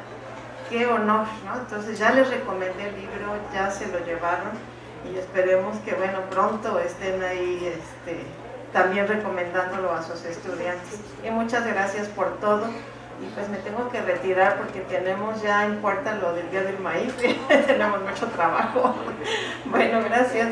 Qué honor, ¿no? Entonces ya les recomendé el libro, ya se lo llevaron y esperemos que, bueno, pronto estén ahí también recomendándolo a sus estudiantes. Y muchas gracias por todo. Y pues me tengo que retirar porque tenemos ya en puerta lo del Día del Maíz y tenemos mucho trabajo. Bueno, gracias.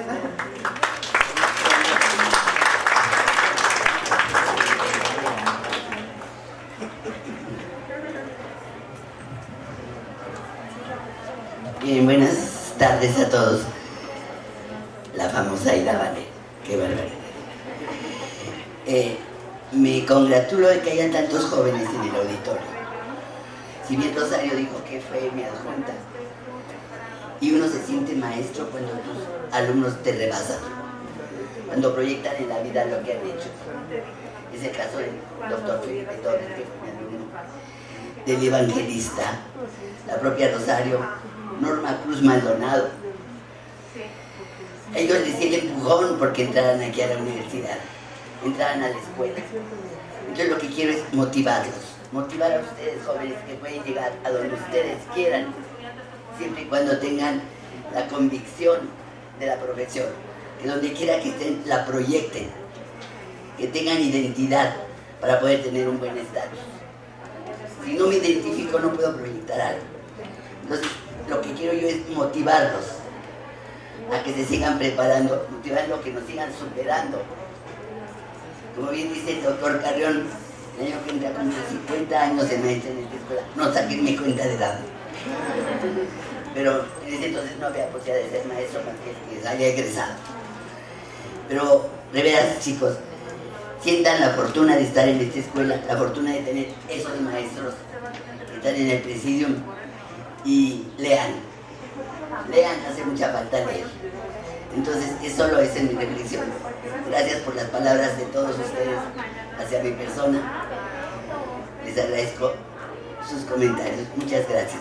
Bien, buenas tardes a todos. La famosa Aida Vale, qué barbaridad. Me congratulo de que hayan tantos jóvenes en el auditorio. Si bien Rosario dijo que fue mi adjunta, y uno se siente maestro cuando tus alumnos te rebasan, cuando proyectan en la vida lo que han hecho. Es el caso del doctor Felipe Torres, que fue mi alumno, del evangelista, la propia Rosario, Norma Cruz Maldonado. Ellos les di el empujón porque entraran aquí a la universidad, entraran a la escuela. Yo lo que quiero es motivarlos, motivar a ustedes jóvenes que pueden llegar a donde ustedes quieran, siempre y cuando tengan la convicción de la profesión, que donde quiera que estén la proyecten, que tengan identidad para poder tener un buen estatus. Si no me identifico no puedo proyectar algo. Entonces lo que quiero yo es motivarlos a que se sigan preparando, motivarlos a que nos sigan superando. Como bien dice el doctor Carrión, el año que entra con 50 años de maestra en esta escuela, no saquen mi cuenta de edad. Pero en ese entonces no había posibilidad de ser maestro más que haya egresado. Pero de veras, chicos, sientan la fortuna de estar en esta escuela, la fortuna de tener esos maestros que están en el presidium, y lean, hace mucha falta leer. Entonces, es solo esa es mi reflexión. Gracias por las palabras de todos ustedes hacia mi persona. Les agradezco sus comentarios. Muchas gracias.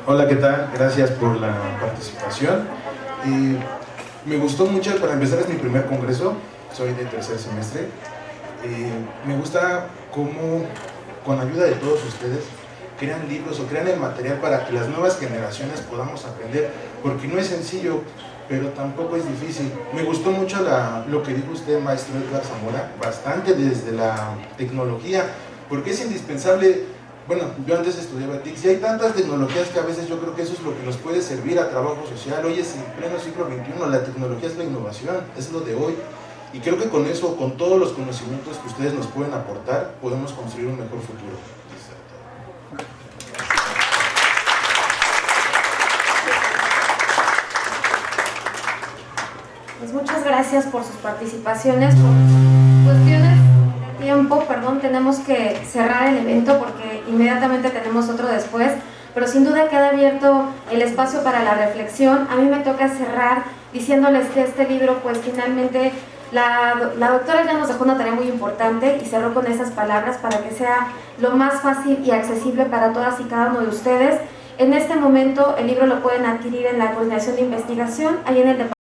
Hola, ¿qué tal? Gracias por la participación. Me gustó mucho, para empezar es mi primer congreso, soy de tercer semestre. Me gusta cómo con ayuda de todos ustedes crean libros o crean el material para que las nuevas generaciones podamos aprender, porque no es sencillo, pero tampoco es difícil. Me gustó mucho lo que dijo usted, maestro Edgar Zamora, bastante desde la tecnología, porque es indispensable. Bueno, yo antes estudiaba TIC y hay tantas tecnologías que a veces yo creo que eso es lo que nos puede servir a trabajo social. Hoy es en pleno siglo XXI, la tecnología es la innovación, es lo de hoy. Y creo que con eso, con todos los conocimientos que ustedes nos pueden aportar, podemos construir un mejor futuro. Pues muchas gracias por sus participaciones. Por cuestiones de tiempo, tenemos que cerrar el evento porque inmediatamente tenemos otro después. pero sin duda queda abierto el espacio para la reflexión. A mí me toca cerrar diciéndoles que este libro, pues finalmente la doctora ya nos dejó una tarea muy importante y cerró con esas palabras para que sea lo más fácil y accesible para todas y cada uno de ustedes. En este momento el libro lo pueden adquirir en la Coordinación de Investigación, ahí en el departamento